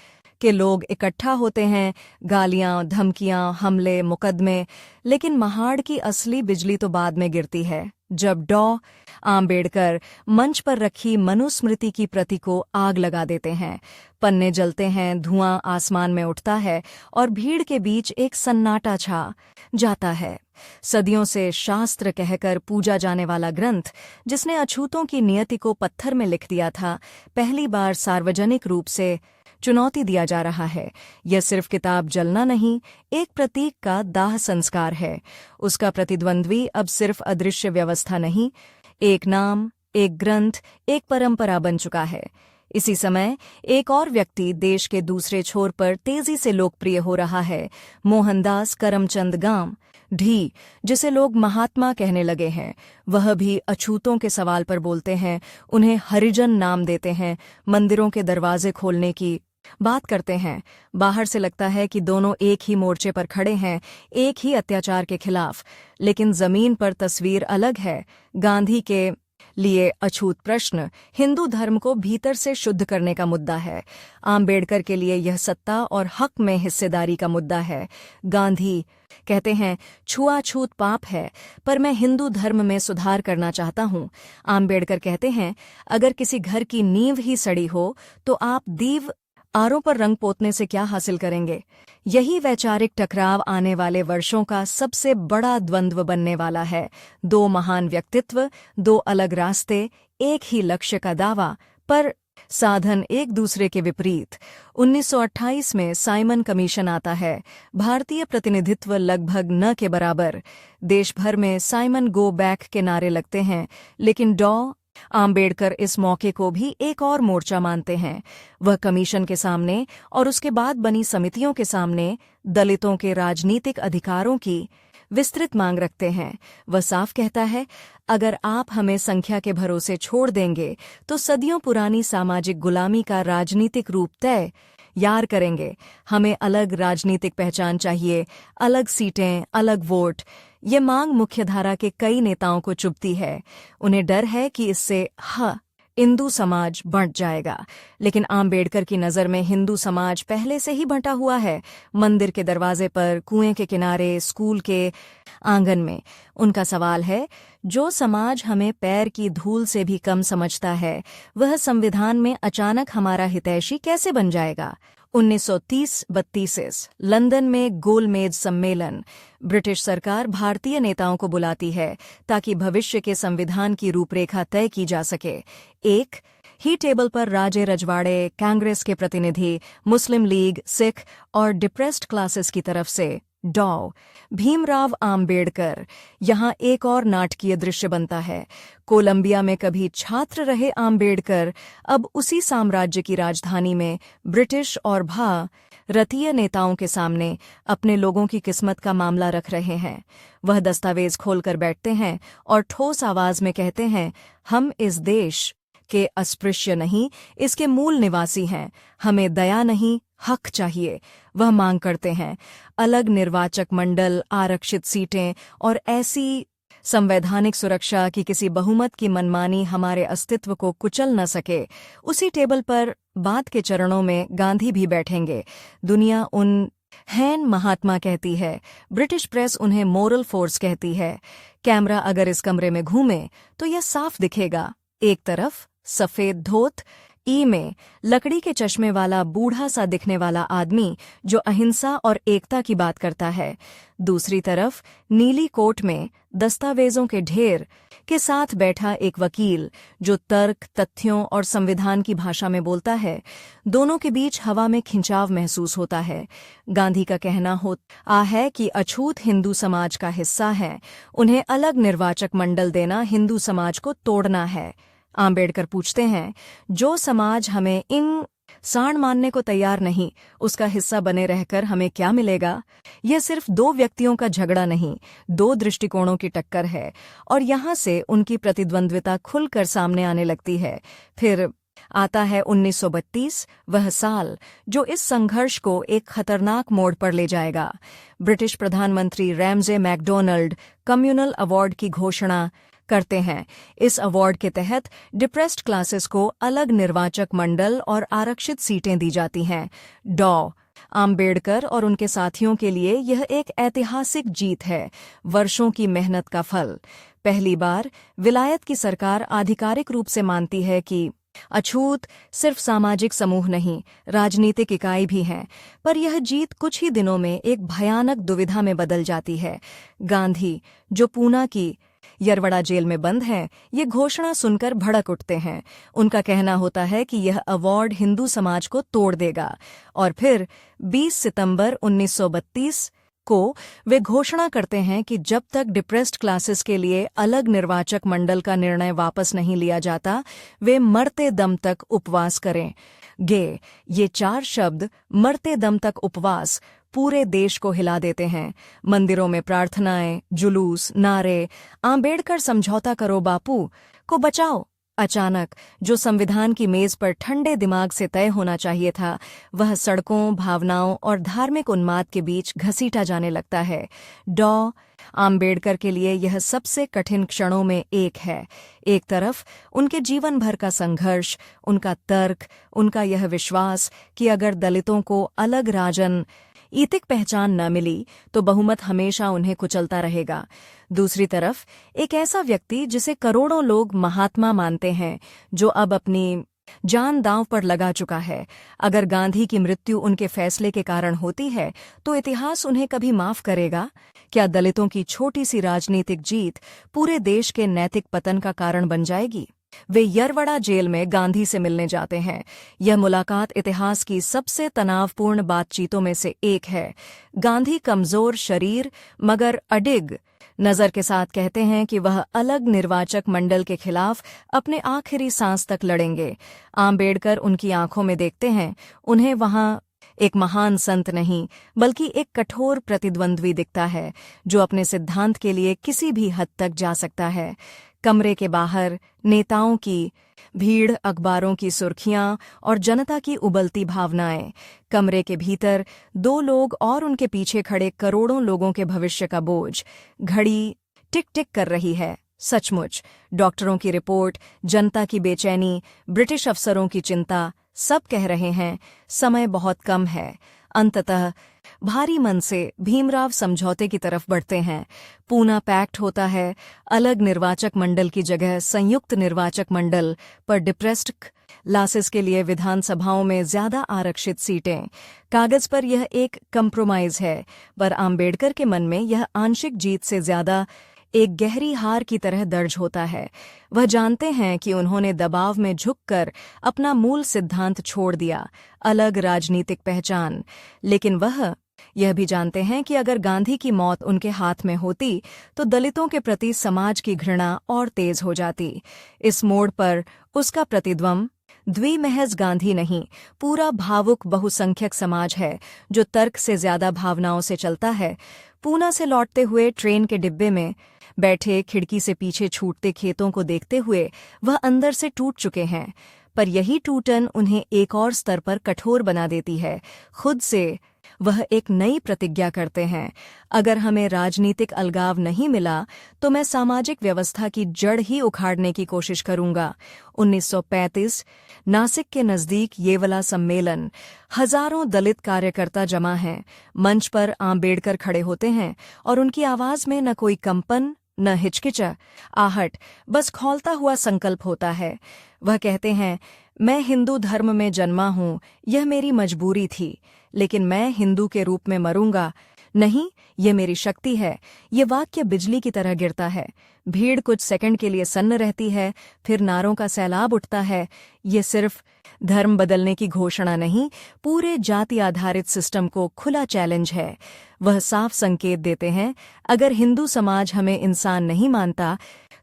S1: के लोग इकट्ठा होते हैं, गालियां, धमकियां, हमले, मुकदमे। लेकिन महाड़ की असली बिजली तो बाद में गिरती है, जब डॉ. आम्बेडकर मंच पर रखी मनुस्मृति की प्रति को आग लगा देते हैं। पन्ने जलते हैं, धुआं आसमान में उठता है और भीड़ के बीच एक सन्नाटा छा जाता है। सदियों से शास्त्र कहकर पूजा जाने वाला ग्रंथ, जिसने अछूतों की नियति को पत्थर में लिख दिया था, पहली बार सार्वजनिक रूप से चुनौती दिया जा रहा है। यह सिर्फ किताब जलना नहीं, एक प्रतीक का दाह संस्कार है। उसका प्रतिद्वंद्वी अब सिर्फ अदृश्य व्यवस्था नहीं, एक नाम, एक ग्रंथ, एक परंपरा बन चुका है। इसी समय एक और व्यक्ति देश के दूसरे छोर पर तेजी से लोकप्रिय हो रहा है, मोहनदास करमचंद गांधी, जिसे लोग महात्मा कहने लगे हैं। वह भी अछूतों के सवाल पर बोलते हैं, उन्हें हरिजन नाम देते हैं, मंदिरों के दरवाजे खोलने की बात करते हैं। बाहर से लगता है कि दोनों एक ही मोर्चे पर खड़े हैं, एक ही अत्याचार के खिलाफ, लेकिन जमीन पर तस्वीर अलग है। गांधी के लिए अछूत प्रश्न हिंदू धर्म को भीतर से शुद्ध करने का मुद्दा है। आम्बेडकर के लिए यह सत्ता और हक में हिस्सेदारी का मुद्दा है। गांधी कहते हैं, छुआछूत पाप है, पर मैं हिंदू धर्म में सुधार करना चाहता हूँ। आम्बेडकर कहते हैं, अगर किसी घर की नींव ही सड़ी हो तो आप दीवारों पर रंग पोतने से क्या हासिल करेंगे। यही वैचारिक टकराव आने वाले वर्षों का सबसे बड़ा द्वंद्व बनने वाला है। दो महान व्यक्तित्व, दो अलग रास्ते, एक ही लक्ष्य का दावा, पर साधन एक दूसरे के विपरीत। 1928 में साइमन कमीशन आता है। भारतीय प्रतिनिधित्व लगभग न के बराबर। देश भर में साइमन गो बैक के नारे लगते हैं, लेकिन डॉ. आम्बेडकर इस मौके को भी एक और मोर्चा मानते हैं। वह कमीशन के सामने और उसके बाद बनी समितियों के सामने दलितों के राजनीतिक अधिकारों की विस्तृत मांग रखते हैं। वह साफ कहता है, अगर आप हमें संख्या के भरोसे छोड़ देंगे तो सदियों पुरानी सामाजिक गुलामी का राजनीतिक रूप तय यार करेंगे। हमें अलग राजनीतिक पहचान चाहिए, अलग सीटें, अलग वोट। ये मांग मुख्यधारा के कई नेताओं को चुभती है। उन्हें डर है कि इससे हिंदू समाज बंट जाएगा। लेकिन आम्बेडकर की नज़र में हिंदू समाज पहले से ही बंटा हुआ है। मंदिर के दरवाजे पर, कुएं के किनारे, स्कूल के आंगन में। उनका सवाल है, जो समाज हमें पैर की धूल से भी कम समझता है, वह संविधान में अचानक हमारा हितैषी कैसे बन जाएगा। 1930-32 लंदन में गोलमेज सम्मेलन। ब्रिटिश सरकार भारतीय नेताओं को बुलाती है ताकि भविष्य के संविधान की रूपरेखा तय की जा सके। एक ही टेबल पर राजे रजवाड़े, कांग्रेस के प्रतिनिधि, मुस्लिम लीग, सिख और डिप्रेस्ड क्लासेस की तरफ से डॉ. भीमराव आम्बेडकर। यहाँ एक और नाटकीय दृश्य बनता है। कोलंबिया में कभी छात्र रहे आम्बेडकर अब उसी साम्राज्य की राजधानी में ब्रिटिश और भारतीय नेताओं के सामने अपने लोगों की किस्मत का मामला रख रहे हैं। वह दस्तावेज खोलकर बैठते हैं और ठोस आवाज में कहते हैं, हम इस देश के अस्पृश्य नहीं, इसके मूल निवासी हैं। हमें दया नहीं, हक चाहिए। वह मांग करते हैं, अलग निर्वाचक मंडल, आरक्षित सीटें और ऐसी संवैधानिक सुरक्षा कि किसी बहुमत की मनमानी हमारे अस्तित्व को कुचल न सके। उसी टेबल पर बाद के चरणों में गांधी भी बैठेंगे। दुनिया उन्हें महात्मा कहती है, ब्रिटिश प्रेस उन्हें मोरल फोर्स कहती है। कैमरा अगर इस कमरे में घूमे तो यह साफ दिखेगा। एक तरफ सफेद धोत में लकड़ी के चश्मे वाला बूढ़ा सा दिखने वाला आदमी जो अहिंसा और एकता की बात करता है। दूसरी तरफ नीली कोट में दस्तावेजों के ढेर के साथ बैठा एक वकील जो तर्क, तथ्यों और संविधान की भाषा में बोलता है। दोनों के बीच हवा में खिंचाव महसूस होता है। गांधी का कहना होता है कि अछूत हिंदू समाज का हिस्सा है, उन्हें अलग निर्वाचक मंडल देना हिंदू समाज को तोड़ना है। आम्बेडकर पूछते हैं, जो समाज हमें इन साण मानने को तैयार नहीं, उसका हिस्सा बने रहकर हमें क्या मिलेगा? यह सिर्फ दो व्यक्तियों का झगड़ा नहीं, दो दृष्टिकोणों की टक्कर है, और यहाँ से उनकी प्रतिद्वंद्विता खुलकर सामने आने लगती है। फिर आता है 1932, वह साल जो इस संघर्ष को एक खतरनाक मोड़ पर ले जाएगा। ब्रिटिश प्रधानमंत्री रैमजे मैकडोनल्ड कम्युनल अवार्ड की घोषणा करते हैं। इस अवार्ड के तहत डिप्रेस्ड क्लासेस को अलग निर्वाचक मंडल और आरक्षित सीटें दी जाती हैं। डॉ. आम्बेडकर और उनके साथियों के लिए यह एक ऐतिहासिक जीत है, वर्षों की मेहनत का फल। पहली बार विलायत की सरकार आधिकारिक रूप से मानती है कि अछूत सिर्फ सामाजिक समूह नहीं, राजनीतिक इकाई भी हैं। पर यह जीत कुछ ही दिनों में एक भयानक दुविधा में बदल जाती है। गांधी, जो पूना की यरवड़ा जेल में बंद हैं, ये घोषणा सुनकर भड़क उठते हैं। उनका कहना होता है कि यह अवार्ड हिंदू समाज को तोड़ देगा। और फिर 20 सितंबर 1932 को वे घोषणा करते हैं कि जब तक डिप्रेस्ड क्लासेस के लिए अलग निर्वाचक मंडल का निर्णय वापस नहीं लिया जाता, वे मरते दम तक उपवास करेंगे। ये 4 शब्द, मरते दम तक उपवास, पूरे देश को हिला देते हैं। मंदिरों में प्रार्थनाएं, जुलूस, नारे, आम्बेडकर समझौता करो, बापू को बचाओ। अचानक जो संविधान की मेज पर ठंडे दिमाग से तय होना चाहिए था, वह सड़कों, भावनाओं और धार्मिक उन्माद के बीच घसीटा जाने लगता है। डॉ. आम्बेडकर के लिए यह सबसे कठिन क्षणों में एक है। एक तरफ उनके जीवन भर का संघर्ष, उनका तर्क, उनका यह विश्वास कि अगर दलितों को अलग राजनीतिक पहचान न मिली तो बहुमत हमेशा उन्हें कुचलता रहेगा। दूसरी तरफ एक ऐसा व्यक्ति जिसे करोड़ों लोग महात्मा मानते हैं, जो अब अपनी जान दांव पर लगा चुका है। अगर गांधी की मृत्यु उनके फैसले के कारण होती है तो इतिहास उन्हें कभी माफ करेगा? क्या दलितों की छोटी सी राजनीतिक जीत पूरे देश के नैतिक पतन का कारण बन जाएगी? वे यरवड़ा जेल में गांधी से मिलने जाते हैं। यह मुलाकात इतिहास की सबसे तनावपूर्ण बातचीतों में से एक है। गांधी कमजोर शरीर मगर अडिग नजर के साथ कहते हैं कि वह अलग निर्वाचक मंडल के खिलाफ अपने आखिरी सांस तक लड़ेंगे। आम्बेडकर उनकी आंखों में देखते हैं। उन्हें वहां एक महान संत नहीं, बल्कि एक कठोर प्रतिद्वंद्वी दिखता है, जो अपने सिद्धांत के लिए किसी भी हद तक जा सकता है। कमरे के बाहर नेताओं की भीड़, अखबारों की सुर्खियां और जनता की उबलती भावनाएं। कमरे के भीतर 2 लोग और उनके पीछे खड़े करोड़ों लोगों के भविष्य का बोझ। घड़ी टिक टिक कर रही है। सचमुच, डॉक्टरों की रिपोर्ट, जनता की बेचैनी, ब्रिटिश अफसरों की चिंता, सब कह रहे हैं समय बहुत कम है। अंततः भारी मन से भीमराव समझौते की तरफ बढ़ते हैं। पूना पैक्ट होता है। अलग निर्वाचक मंडल की जगह संयुक्त निर्वाचक मंडल, पर डिप्रेस्ड क्लासेस के लिए विधानसभाओं में ज्यादा आरक्षित सीटें। कागज पर यह एक कंप्रोमाइज है, पर आम्बेडकर के मन में यह आंशिक जीत से ज्यादा एक गहरी हार की तरह दर्ज होता है। वह जानते हैं कि उन्होंने दबाव में झुककर अपना मूल सिद्धांत छोड़ दिया, अलग राजनीतिक पहचान। लेकिन वह यह भी जानते हैं कि अगर गांधी की मौत उनके हाथ में होती तो दलितों के प्रति समाज की घृणा और तेज हो जाती। इस मोड़ पर उसका प्रतिद्वंद्वी महज गांधी नहीं, पूरा भावुक बहुसंख्यक समाज है, जो तर्क से ज्यादा भावनाओं से चलता है। पूना से लौटते हुए ट्रेन के डिब्बे में बैठे, खिड़की से पीछे छूटते खेतों को देखते हुए वह अंदर से टूट चुके हैं। पर यही टूटन उन्हें एक और स्तर पर कठोर बना देती है। खुद से वह एक नई प्रतिज्ञा करते हैं, अगर हमें राजनीतिक अलगाव नहीं मिला तो मैं सामाजिक व्यवस्था की जड़ ही उखाड़ने की कोशिश करूंगा। 1935 नासिक के नजदीक येवला सम्मेलन। हजारों दलित कार्यकर्ता जमा हैं। मंच पर आम्बेडकर खड़े होते हैं और उनकी आवाज में न कोई कंपन, न हिचकिचाहट, बस खौलता हुआ संकल्प होता है। वह कहते हैं, मैं हिंदू धर्म में जन्मा हूं, यह मेरी मजबूरी थी, लेकिन मैं हिंदू के रूप में मरूंगा नहीं, ये मेरी शक्ति है। ये वाक्य बिजली की तरह गिरता है। भीड़ कुछ सेकंड के लिए सन्न रहती है, फिर नारों का सैलाब उठता है। ये सिर्फ धर्म बदलने की घोषणा नहीं, पूरे जाति आधारित सिस्टम को खुला चैलेंज है। वह साफ संकेत देते हैं, अगर हिंदू समाज हमें इंसान नहीं मानता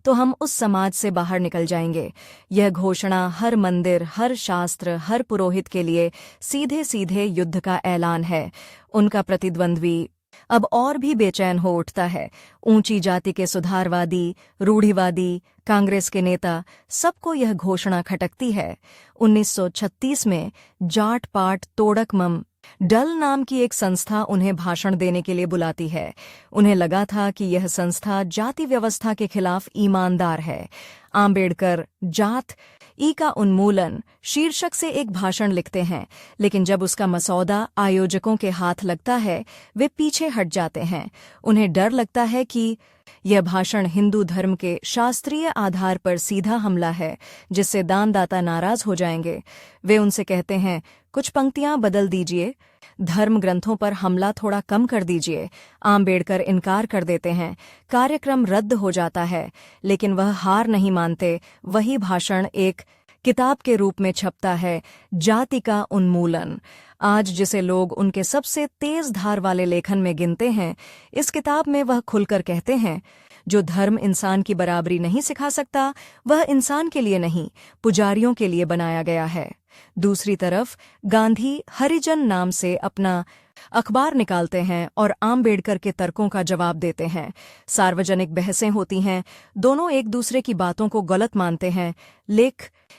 S1: तो हम उस समाज से बाहर निकल जाएंगे। यह घोषणा हर मंदिर, हर शास्त्र, हर पुरोहित के लिए सीधे सीधे युद्ध का ऐलान है। उनका प्रतिद्वंद्वी अब और भी बेचैन हो उठता है। ऊंची जाति के सुधारवादी, रूढ़िवादी, कांग्रेस के नेता, सबको यह घोषणा खटकती है। 1936 में जाट पाट तोड़क मम डल नाम की एक संस्था उन्हें भाषण देने के लिए बुलाती है। उन्हें लगा था कि यह संस्था जाति व्यवस्था के खिलाफ ईमानदार है। आम्बेडकर जात ई का उन्मूलन शीर्षक से एक भाषण लिखते हैं, लेकिन जब उसका मसौदा आयोजकों के हाथ लगता है, वे पीछे हट जाते हैं। उन्हें डर लगता है कि यह भाषण हिंदू धर्म के शास्त्रीय आधार पर सीधा हमला है, जिससे दानदाता नाराज हो जाएंगे। वे उनसे कहते हैं, कुछ पंक्तियां बदल दीजिए, धर्म ग्रंथों पर हमला थोड़ा कम कर दीजिए। आम्बेडकर इनकार कर देते हैं। कार्यक्रम रद्द हो जाता है, लेकिन वह हार नहीं मानते। वही भाषण एक किताब के रूप में छपता है, जाति का उन्मूलन। आज जिसे लोग उनके सबसे तेज धार वाले लेखन में गिनते हैं, इस किताब में वह खुलकर कहते हैं, जो धर्म इंसान की बराबरी नहीं सिखा सकता, वह इंसान के लिए नहीं, पुजारियों के लिए बनाया गया है। दूसरी तरफ गांधी हरिजन नाम से अपना अखबार निकालते हैं और आम्बेडकर के तर्कों का जवाब देते हैं। सार्वजनिक बहसें होती हैं, दोनों एक दूसरे की बातों को गलत मानते हैं।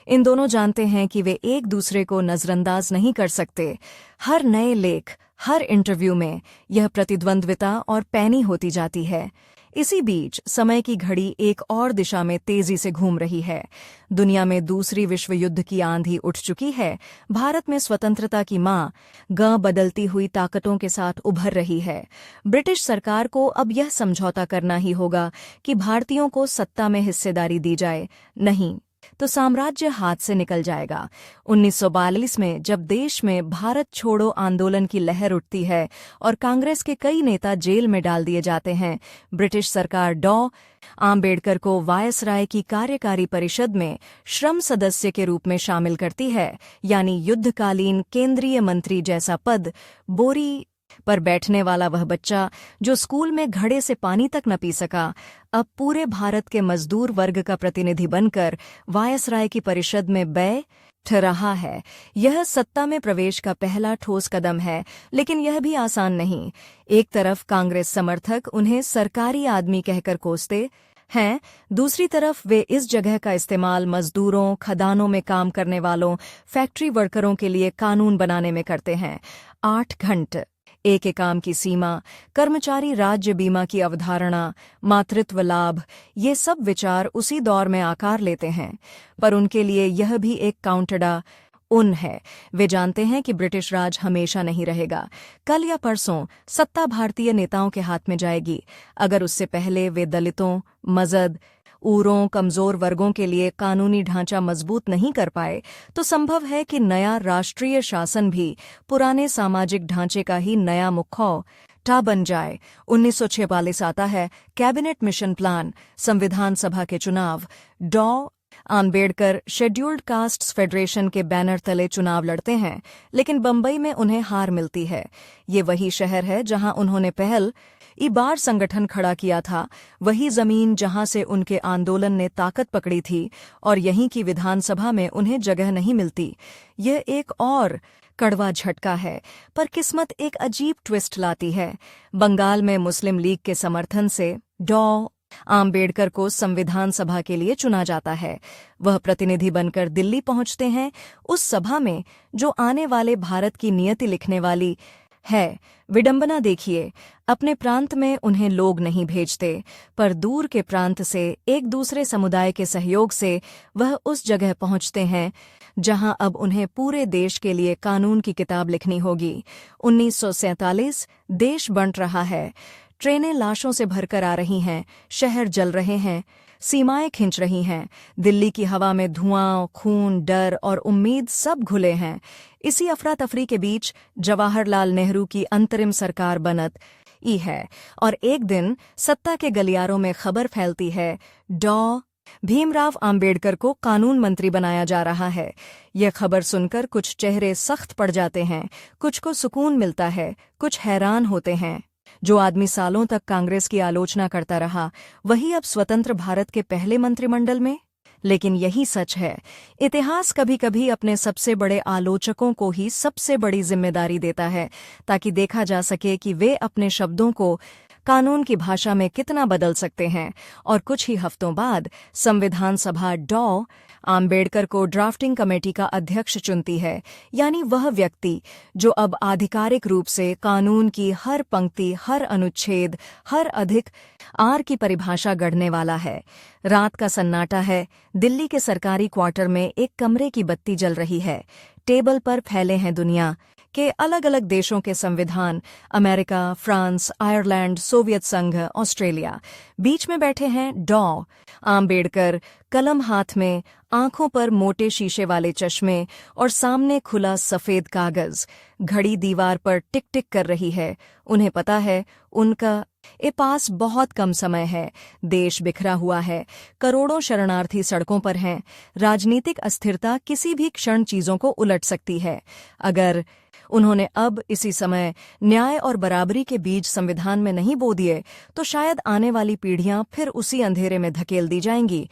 S1: इन दोनों जानते हैं कि वे एक दूसरे को नजरअंदाज नहीं कर सकते। हर नए लेख, हर इंटरव्यू में यह प्रतिद्वंद्विता और पैनी होती जाती है। इसी बीच समय की घड़ी एक और दिशा में तेजी से घूम रही है। दुनिया में दूसरी विश्व युद्ध की आंधी उठ चुकी है। भारत में स्वतंत्रता की मां बदलती हुई ताकतों के साथ उभर रही है। ब्रिटिश सरकार को अब यह समझौता करना ही होगा कि भारतीयों को सत्ता में हिस्सेदारी दी जाए, नहीं तो साम्राज्य हाथ से निकल जाएगा। 1942 में जब देश में भारत छोड़ो आंदोलन की लहर उठती है और कांग्रेस के कई नेता जेल में डाल दिए जाते हैं, ब्रिटिश सरकार आम्बेडकर को वायसराय की कार्यकारी परिषद में श्रम सदस्य के रूप में शामिल करती है, यानी युद्धकालीन केंद्रीय मंत्री जैसा पद। बोरी पर बैठने वाला वह बच्चा जो स्कूल में घड़े से पानी तक न पी सका, अब पूरे भारत के मजदूर वर्ग का प्रतिनिधि बनकर वायसराय की परिषद में बैठ रहा है। यह सत्ता में प्रवेश का पहला ठोस कदम है, लेकिन यह भी आसान नहीं। एक तरफ कांग्रेस समर्थक उन्हें सरकारी आदमी कहकर कोसते हैं, दूसरी तरफ वे इस जगह का इस्तेमाल मजदूरों, खदानों में काम करने वालों, फैक्ट्री वर्करों के लिए कानून बनाने में करते हैं। 8 घंटे एक काम की सीमा, कर्मचारी राज्य बीमा की अवधारणा, मातृत्व लाभ, ये सब विचार उसी दौर में आकार लेते हैं। पर उनके लिए यह भी एक काउंटडा उन है। वे जानते हैं कि ब्रिटिश राज हमेशा नहीं रहेगा। कल या परसों सत्ता भारतीय नेताओं के हाथ में जाएगी। अगर उससे पहले वे दलितों, मजद, ऊरों, कमजोर वर्गों के लिए कानूनी ढांचा मजबूत नहीं कर पाए, तो संभव है कि नया राष्ट्रीय शासन भी पुराने सामाजिक ढांचे का ही नया मुखौटा बन जाए। 1946 आता है, कैबिनेट मिशन प्लान, संविधान सभा के चुनाव। आम्बेडकर शेड्यूल्ड कास्ट्स फेडरेशन के बैनर तले चुनाव लड़ते हैं, लेकिन बंबई में उन्हें हार मिलती है। ये वही शहर है जहां उन्होंने बार संगठन खड़ा किया था, वही जमीन जहां से उनके आंदोलन ने ताकत पकड़ी थी, और यहीं की विधानसभा में उन्हें जगह नहीं मिलती। यह एक और कड़वा झटका है, पर किस्मत एक अजीब ट्विस्ट लाती है। बंगाल में मुस्लिम लीग के समर्थन से आम्बेडकर को संविधान सभा के लिए चुना जाता है। वह प्रतिनिधि बनकर दिल्ली पहुंचते हैं। उस सभा में जो आने वाले भारत की नियति लिखने वाली है, विडंबना देखिए, अपने प्रांत में उन्हें लोग नहीं भेजते, पर दूर के प्रांत से एक दूसरे समुदाय के सहयोग से वह उस जगह पहुंचते हैं जहां अब उन्हें पूरे देश के लिए कानून की किताब लिखनी होगी। 1947 देश बंट रहा है। ट्रेनें लाशों से भरकर आ रही हैं, शहर जल रहे हैं, सीमाएं खिंच रही हैं। दिल्ली की हवा में धुआं, खून, डर और उम्मीद सब घुले हैं। इसी अफरा तफरी के बीच जवाहरलाल नेहरू की अंतरिम सरकार बनत ई है। और एक दिन सत्ता के गलियारों में खबर फैलती है, डॉ भीमराव आंबेडकर को कानून मंत्री बनाया जा रहा है। यह खबर सुनकर कुछ चेहरे सख्त पड़ जाते हैं, कुछ को सुकून मिलता है, कुछ हैरान होते हैं। जो आदमी सालों तक कांग्रेस की आलोचना करता रहा, वही अब स्वतंत्र भारत के पहले मंत्रिमंडल में। लेकिन यही सच है, इतिहास कभी कभी अपने सबसे बड़े आलोचकों को ही सबसे बड़ी जिम्मेदारी देता है, ताकि देखा जा सके कि वे अपने शब्दों को कानून की भाषा में कितना बदल सकते हैं। और कुछ ही हफ्तों बाद संविधान सभा डॉ आंबेडकर को ड्राफ्टिंग कमेटी का अध्यक्ष चुनती है, यानी वह व्यक्ति जो अब आधिकारिक रूप से कानून की हर पंक्ति, हर अनुच्छेद, हर अधिक आर की परिभाषा गढ़ने वाला है। रात का सन्नाटा है। दिल्ली के सरकारी क्वार्टर में एक कमरे की बत्ती जल रही है। टेबल पर फैले हैं दुनिया के अलग अलग देशों के संविधान, अमेरिका, फ्रांस, आयरलैंड, सोवियत संघ, ऑस्ट्रेलिया। बीच में बैठे हैं डॉ आंबेडकर, कलम हाथ में, आंखों पर मोटे शीशे वाले चश्मे और सामने खुला सफेद कागज। घड़ी दीवार पर टिक टिक कर रही है। उन्हें पता है उनका पास बहुत कम समय है। देश बिखरा हुआ है, करोड़ों शरणार्थी सड़कों पर हैं। राजनीतिक अस्थिरता किसी भी क्षण चीजों को उलट सकती है। अगर उन्होंने अब इसी समय न्याय और बराबरी के बीज संविधान में नहीं बो दिए, तो शायद आने वाली पीढ़ियां फिर उसी अंधेरे में धकेल दी जाएंगी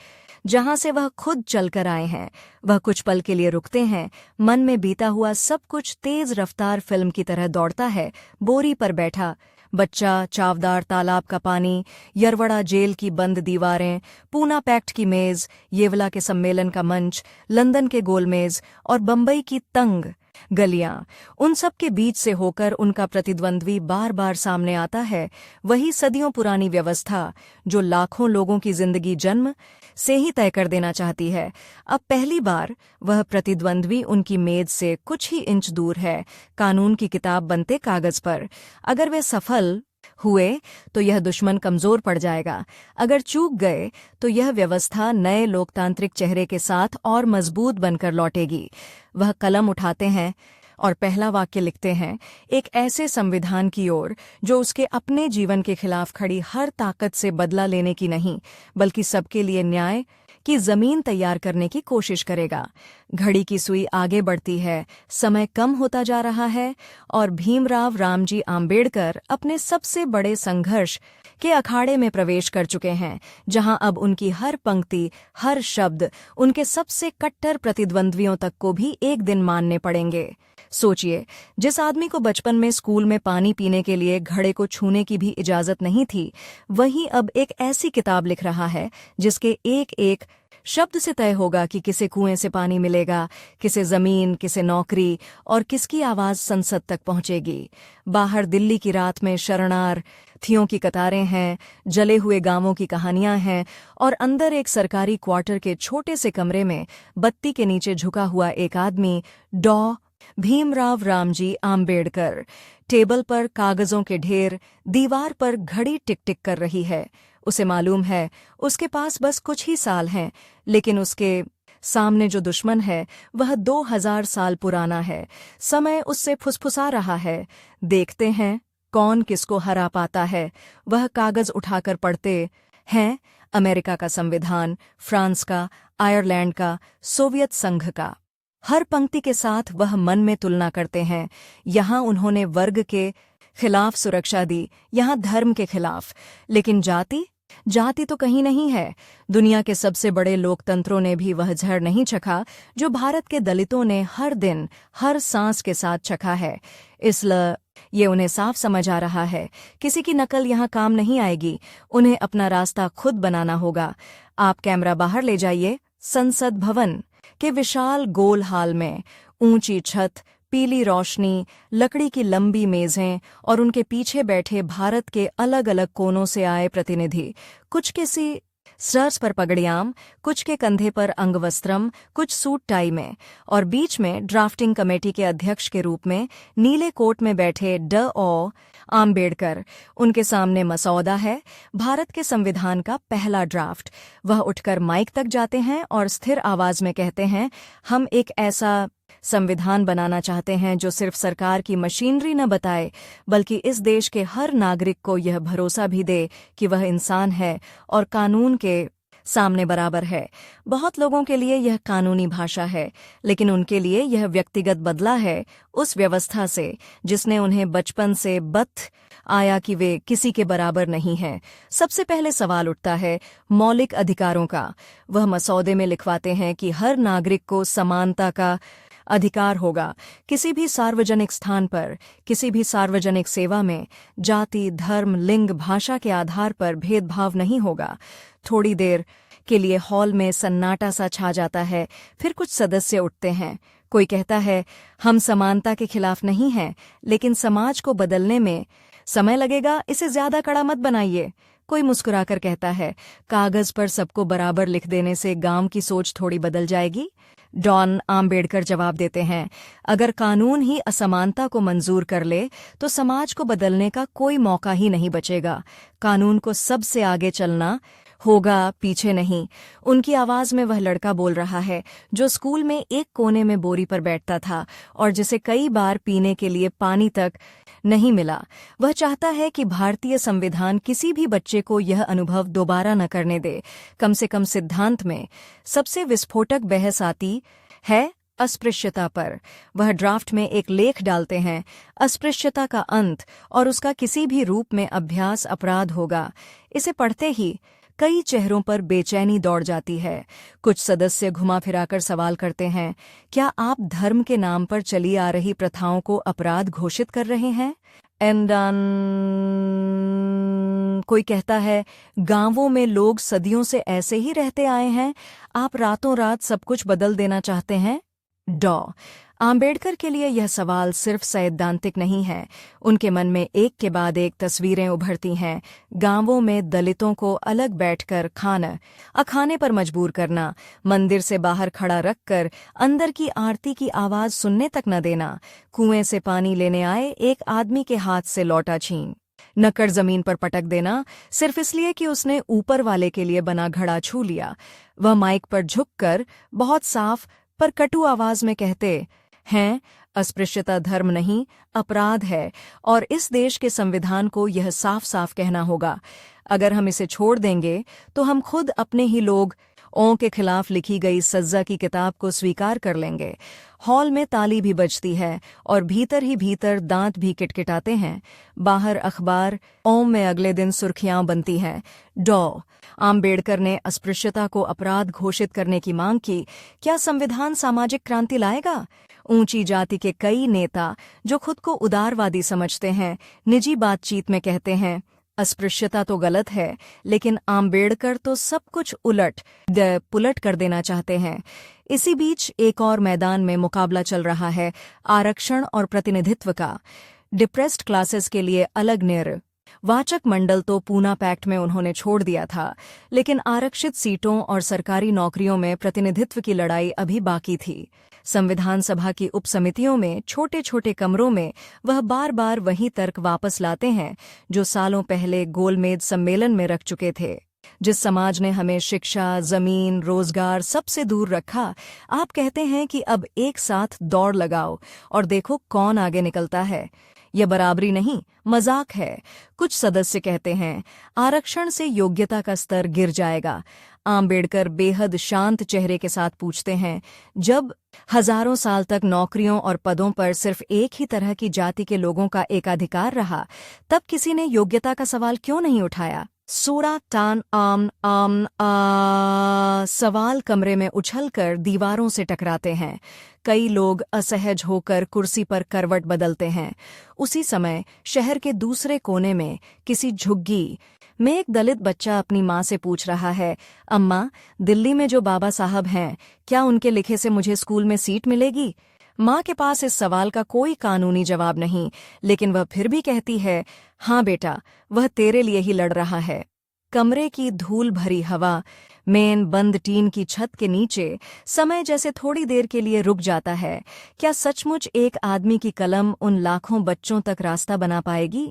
S1: जहां से वह खुद चलकर आए हैं। वह कुछ पल के लिए रुकते हैं। मन में बीता हुआ सब कुछ तेज रफ्तार फिल्म की तरह दौड़ता है। बोरी पर बैठा बच्चा, चावदार तालाब का पानी, यरवड़ा जेल की बंद दीवारें, पूना पैक्ट की मेज, येवला के सम्मेलन का मंच, लंदन के गोलमेज और बंबई की तंग गलियां, उन सब के बीच से होकर उनका प्रतिद्वंद्वी बार बार सामने आता है। वही सदियों पुरानी व्यवस्था जो लाखों लोगों की जिंदगी जन्म से ही तय कर देना चाहती है। अब पहली बार वह प्रतिद्वंद्वी उनकी मेज से कुछ ही इंच दूर है, कानून की किताब बनते कागज पर। अगर वे सफल हुए तो यह दुश्मन कमजोर पड़ जाएगा। अगर चूक गए तो यह व्यवस्था नए लोकतांत्रिक चेहरे के साथ और मजबूत बनकर लौटेगी। वह कलम उठाते हैं और पहला वाक्य लिखते हैं, एक ऐसे संविधान की ओर जो उसके अपने जीवन के खिलाफ खड़ी हर ताकत से बदला लेने की नहीं, बल्कि सबके लिए न्याय की जमीन तैयार करने की कोशिश करेगा। घड़ी की सुई आगे बढ़ती है, समय कम होता जा रहा है और भीमराव रामजी आंबेडकर अपने सबसे बड़े संघर्ष के अखाड़े में प्रवेश कर चुके हैं, जहां अब उनकी हर पंक्ति, हर शब्द उनके सबसे कट्टर प्रतिद्वंद्वियों तक को भी एक दिन मानने पड़ेंगे। सोचिए, जिस आदमी को बचपन में स्कूल में पानी पीने के लिए घड़े को छूने की भी इजाजत नहीं थी, वही अब एक ऐसी किताब लिख रहा है जिसके एक एक शब्द से तय होगा कि किसे कुएं से पानी मिलेगा, किसे जमीन, किसे नौकरी और किसकी आवाज संसद तक पहुंचेगी। बाहर दिल्ली की रात में शरणार्थियों की कतारें हैं, जले हुए गांवों की कहानियां हैं और अंदर एक सरकारी क्वार्टर के छोटे से कमरे में बत्ती के नीचे झुका हुआ एक आदमी, डॉ भीमराव रामजी आंबेडकर। टेबल पर कागजों के ढेर, दीवार पर घड़ी टिक टिक कर रही है। उसे मालूम है उसके पास बस कुछ ही साल हैं, लेकिन उसके सामने जो दुश्मन है वह 2000 साल पुराना है। समय उससे फुसफुसा रहा है। देखते हैं कौन किसको हरा पाता है। वह कागज उठाकर पढ़ते हैं, अमेरिका का संविधान, फ्रांस का, आयरलैंड का, सोवियत संघ का। हर पंक्ति के साथ वह मन में तुलना करते हैं। यहाँ उन्होंने वर्ग के खिलाफ सुरक्षा दी, यहाँ धर्म के खिलाफ। लेकिन जाति तो कहीं नहीं है। दुनिया के सबसे बड़े लोकतंत्रों ने भी वह जहर नहीं चखा जो भारत के दलितों ने हर दिन, हर सांस के साथ चखा है। इसलिए ये उन्हें साफ समझ आ रहा है, किसी की नकल यहाँ काम नहीं आएगी। उन्हें अपना रास्ता खुद बनाना होगा। आप कैमरा बाहर ले जाइए। संसद भवन के विशाल गोल हाल में ऊंची छत, पीली रोशनी, लकड़ी की लंबी मेजें और उनके पीछे बैठे भारत के अलग अलग कोनों से आए प्रतिनिधि। कुछ किसी सर्स पर पगड़ियाम, कुछ के कंधे पर अंगवस्त्रम, कुछ सूट टाई में, और बीच में ड्राफ्टिंग कमेटी के अध्यक्ष के रूप में नीले कोट में बैठे डॉ आम्बेडकर, उनके सामने मसौदा है, भारत के संविधान का पहला ड्राफ्ट। वह उठकर माइक तक जाते हैं और स्थिर आवाज में कहते हैं, हम एक ऐसा संविधान बनाना चाहते हैं जो सिर्फ सरकार की मशीनरी न बताए, बल्कि इस देश के हर नागरिक को यह भरोसा भी दे कि वह इंसान है और कानून के सामने बराबर है। बहुत लोगों के लिए यह कानूनी भाषा है, लेकिन उनके लिए यह व्यक्तिगत बदला है उस व्यवस्था से जिसने उन्हें बचपन से बत आया कि वे किसी के बराबर नहीं हैं। सबसे पहले सवाल उठता है मौलिक अधिकारों का। वह मसौदे में लिखवाते हैं कि हर नागरिक को समानता का अधिकार होगा। किसी भी सार्वजनिक स्थान पर, किसी भी सार्वजनिक सेवा में जाति, धर्म, लिंग, भाषा के आधार पर भेदभाव नहीं होगा। थोड़ी देर के लिए हॉल में सन्नाटा सा छा जाता है। फिर कुछ सदस्य उठते हैं। कोई कहता है, हम समानता के खिलाफ नहीं हैं, लेकिन समाज को बदलने में समय लगेगा, इसे ज्यादा कड़ा मत बनाइए। कोई मुस्कुराकर कहता है, कागज पर सबको बराबर लिख देने से गांव की सोच थोड़ी बदल जाएगी। डॉन आम्बेडकर जवाब देते हैं, अगर कानून ही असमानता को मंजूर कर ले तो समाज को बदलने का कोई मौका ही नहीं बचेगा। कानून को सबसे आगे चलना होगा, पीछे नहीं। उनकी आवाज में वह लड़का बोल रहा है जो स्कूल में एक कोने में बोरी पर बैठता था और जिसे कई बार पीने के लिए पानी तक नहीं मिला। वह चाहता है कि भारतीय संविधान किसी भी बच्चे को यह अनुभव दोबारा न करने दे। कम से कम सिद्धांत में सबसे विस्फोटक बहस आती है अस्पृश्यता पर। वह ड्राफ्ट में एक लेख डालते हैं, अस्पृश्यता का अंत और उसका किसी भी रूप में अभ्यास अपराध होगा। इसे पढ़ते ही कई चेहरों पर बेचैनी दौड़ जाती है। कुछ सदस्य घुमा फिराकर सवाल करते हैं, क्या आप धर्म के नाम पर चली आ रही प्रथाओं को अपराध घोषित कर रहे हैं? कोई कहता है, गांवों में लोग सदियों से ऐसे ही रहते आए हैं, आप रातों रात सब कुछ बदल देना चाहते हैं? आम्बेडकर के लिए यह सवाल सिर्फ सैद्धांतिक नहीं है। उनके मन में एक के बाद एक तस्वीरें उभरती हैं। गांवों में दलितों को अलग बैठकर खाने पर मजबूर करना, मंदिर से बाहर खड़ा रखकर अंदर की आरती की आवाज सुनने तक न देना, कुएं से पानी लेने आए एक आदमी के हाथ से लौटा छीन, नक्कड़ जमीन पर पटक देना सिर्फ इसलिए कि उसने ऊपर वाले के लिए बना घड़ा छू लिया। वह माइक पर झुककर बहुत साफ पर कटु आवाज में कहते हैं, अस्पृश्यता धर्म नहीं, अपराध है और इस देश के संविधान को यह साफ साफ कहना होगा। अगर हम इसे छोड़ देंगे तो हम खुद अपने ही लोगों के खिलाफ लिखी गई सज़ा की किताब को स्वीकार कर लेंगे। हॉल में ताली भी बजती है और भीतर ही भीतर दांत भी किटकिटाते हैं। बाहर अखबार ओम में अगले दिन सुर्खियां बनती हैं, आम्बेडकर ने अस्पृश्यता को अपराध घोषित करने की मांग की। क्या संविधान सामाजिक क्रांति लाएगा? ऊंची जाति के कई नेता जो खुद को उदारवादी समझते हैं, निजी बातचीत में कहते हैं, अस्पृश्यता तो गलत है, लेकिन आम्बेडकर तो सब कुछ उलट पुलट कर देना चाहते हैं। इसी बीच एक और मैदान में मुकाबला चल रहा है, आरक्षण और प्रतिनिधित्व का। डिप्रेस्ड क्लासेस के लिए अलग वाचक मंडल तो पूना पैक्ट में उन्होंने छोड़ दिया था, लेकिन आरक्षित सीटों और सरकारी नौकरियों में प्रतिनिधित्व की लड़ाई अभी बाकी थी। संविधान सभा की उपसमितियों में छोटे छोटे कमरों में वह बार बार वही तर्क वापस लाते हैं जो सालों पहले गोलमेज सम्मेलन में रख चुके थे। जिस समाज ने हमें शिक्षा, जमीन, रोजगार सबसे दूर रखा, आप कहते हैं कि अब एक साथ दौड़ लगाओ और देखो कौन आगे निकलता है। यह बराबरी नहीं, मजाक है। कुछ सदस्य कहते हैं, आरक्षण से योग्यता का स्तर गिर जाएगा। आम्बेडकर बेहद शांत चेहरे के साथ पूछते हैं, जब हजारों साल तक नौकरियों और पदों पर सिर्फ एक ही तरह की जाति के लोगों का एकाधिकार रहा, तब किसी ने योग्यता का सवाल क्यों नहीं उठाया? सवाल कमरे में उछलकर दीवारों से टकराते हैं। कई लोग असहज होकर कुर्सी पर करवट बदलते हैं। उसी समय शहर के दूसरे कोने में किसी झुग्गी में एक दलित बच्चा अपनी माँ से पूछ रहा है, अम्मा, दिल्ली में जो बाबा साहब हैं, क्या उनके लिखे से मुझे स्कूल में सीट मिलेगी? माँ के पास इस सवाल का कोई कानूनी जवाब नहीं, लेकिन वह फिर भी कहती है, हाँ बेटा, वह तेरे लिए ही लड़ रहा है। कमरे की धूल भरी हवा में बंद टीन की छत के नीचे समय जैसे थोड़ी देर के लिए रुक जाता है। क्या सचमुच एक आदमी की कलम उन लाखों बच्चों तक रास्ता बना पाएगी?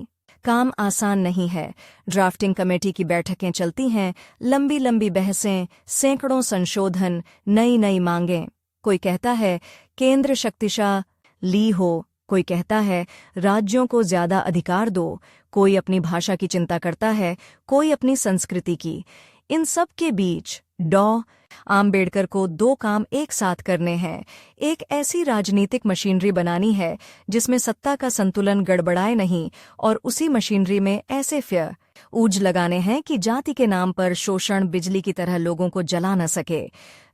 S1: काम आसान नहीं है। ड्राफ्टिंग कमेटी की बैठकें चलती हैं, लंबी लंबी बहसें, सैकड़ों संशोधन, नई नई मांगें। कोई कहता है केंद्र शक्तिशाली हो, कोई कहता है राज्यों को ज्यादा अधिकार दो, कोई अपनी भाषा की चिंता करता है, कोई अपनी संस्कृति की। इन सब के बीच डॉ. आम्बेडकर को दो काम एक साथ करने हैं। एक ऐसी राजनीतिक मशीनरी बनानी है जिसमें सत्ता का संतुलन गड़बड़ाए नहीं, और उसी मशीनरी में ऐसे फ्यूज लगाने हैं कि जाति के नाम पर शोषण बिजली की तरह लोगों को जला न सके।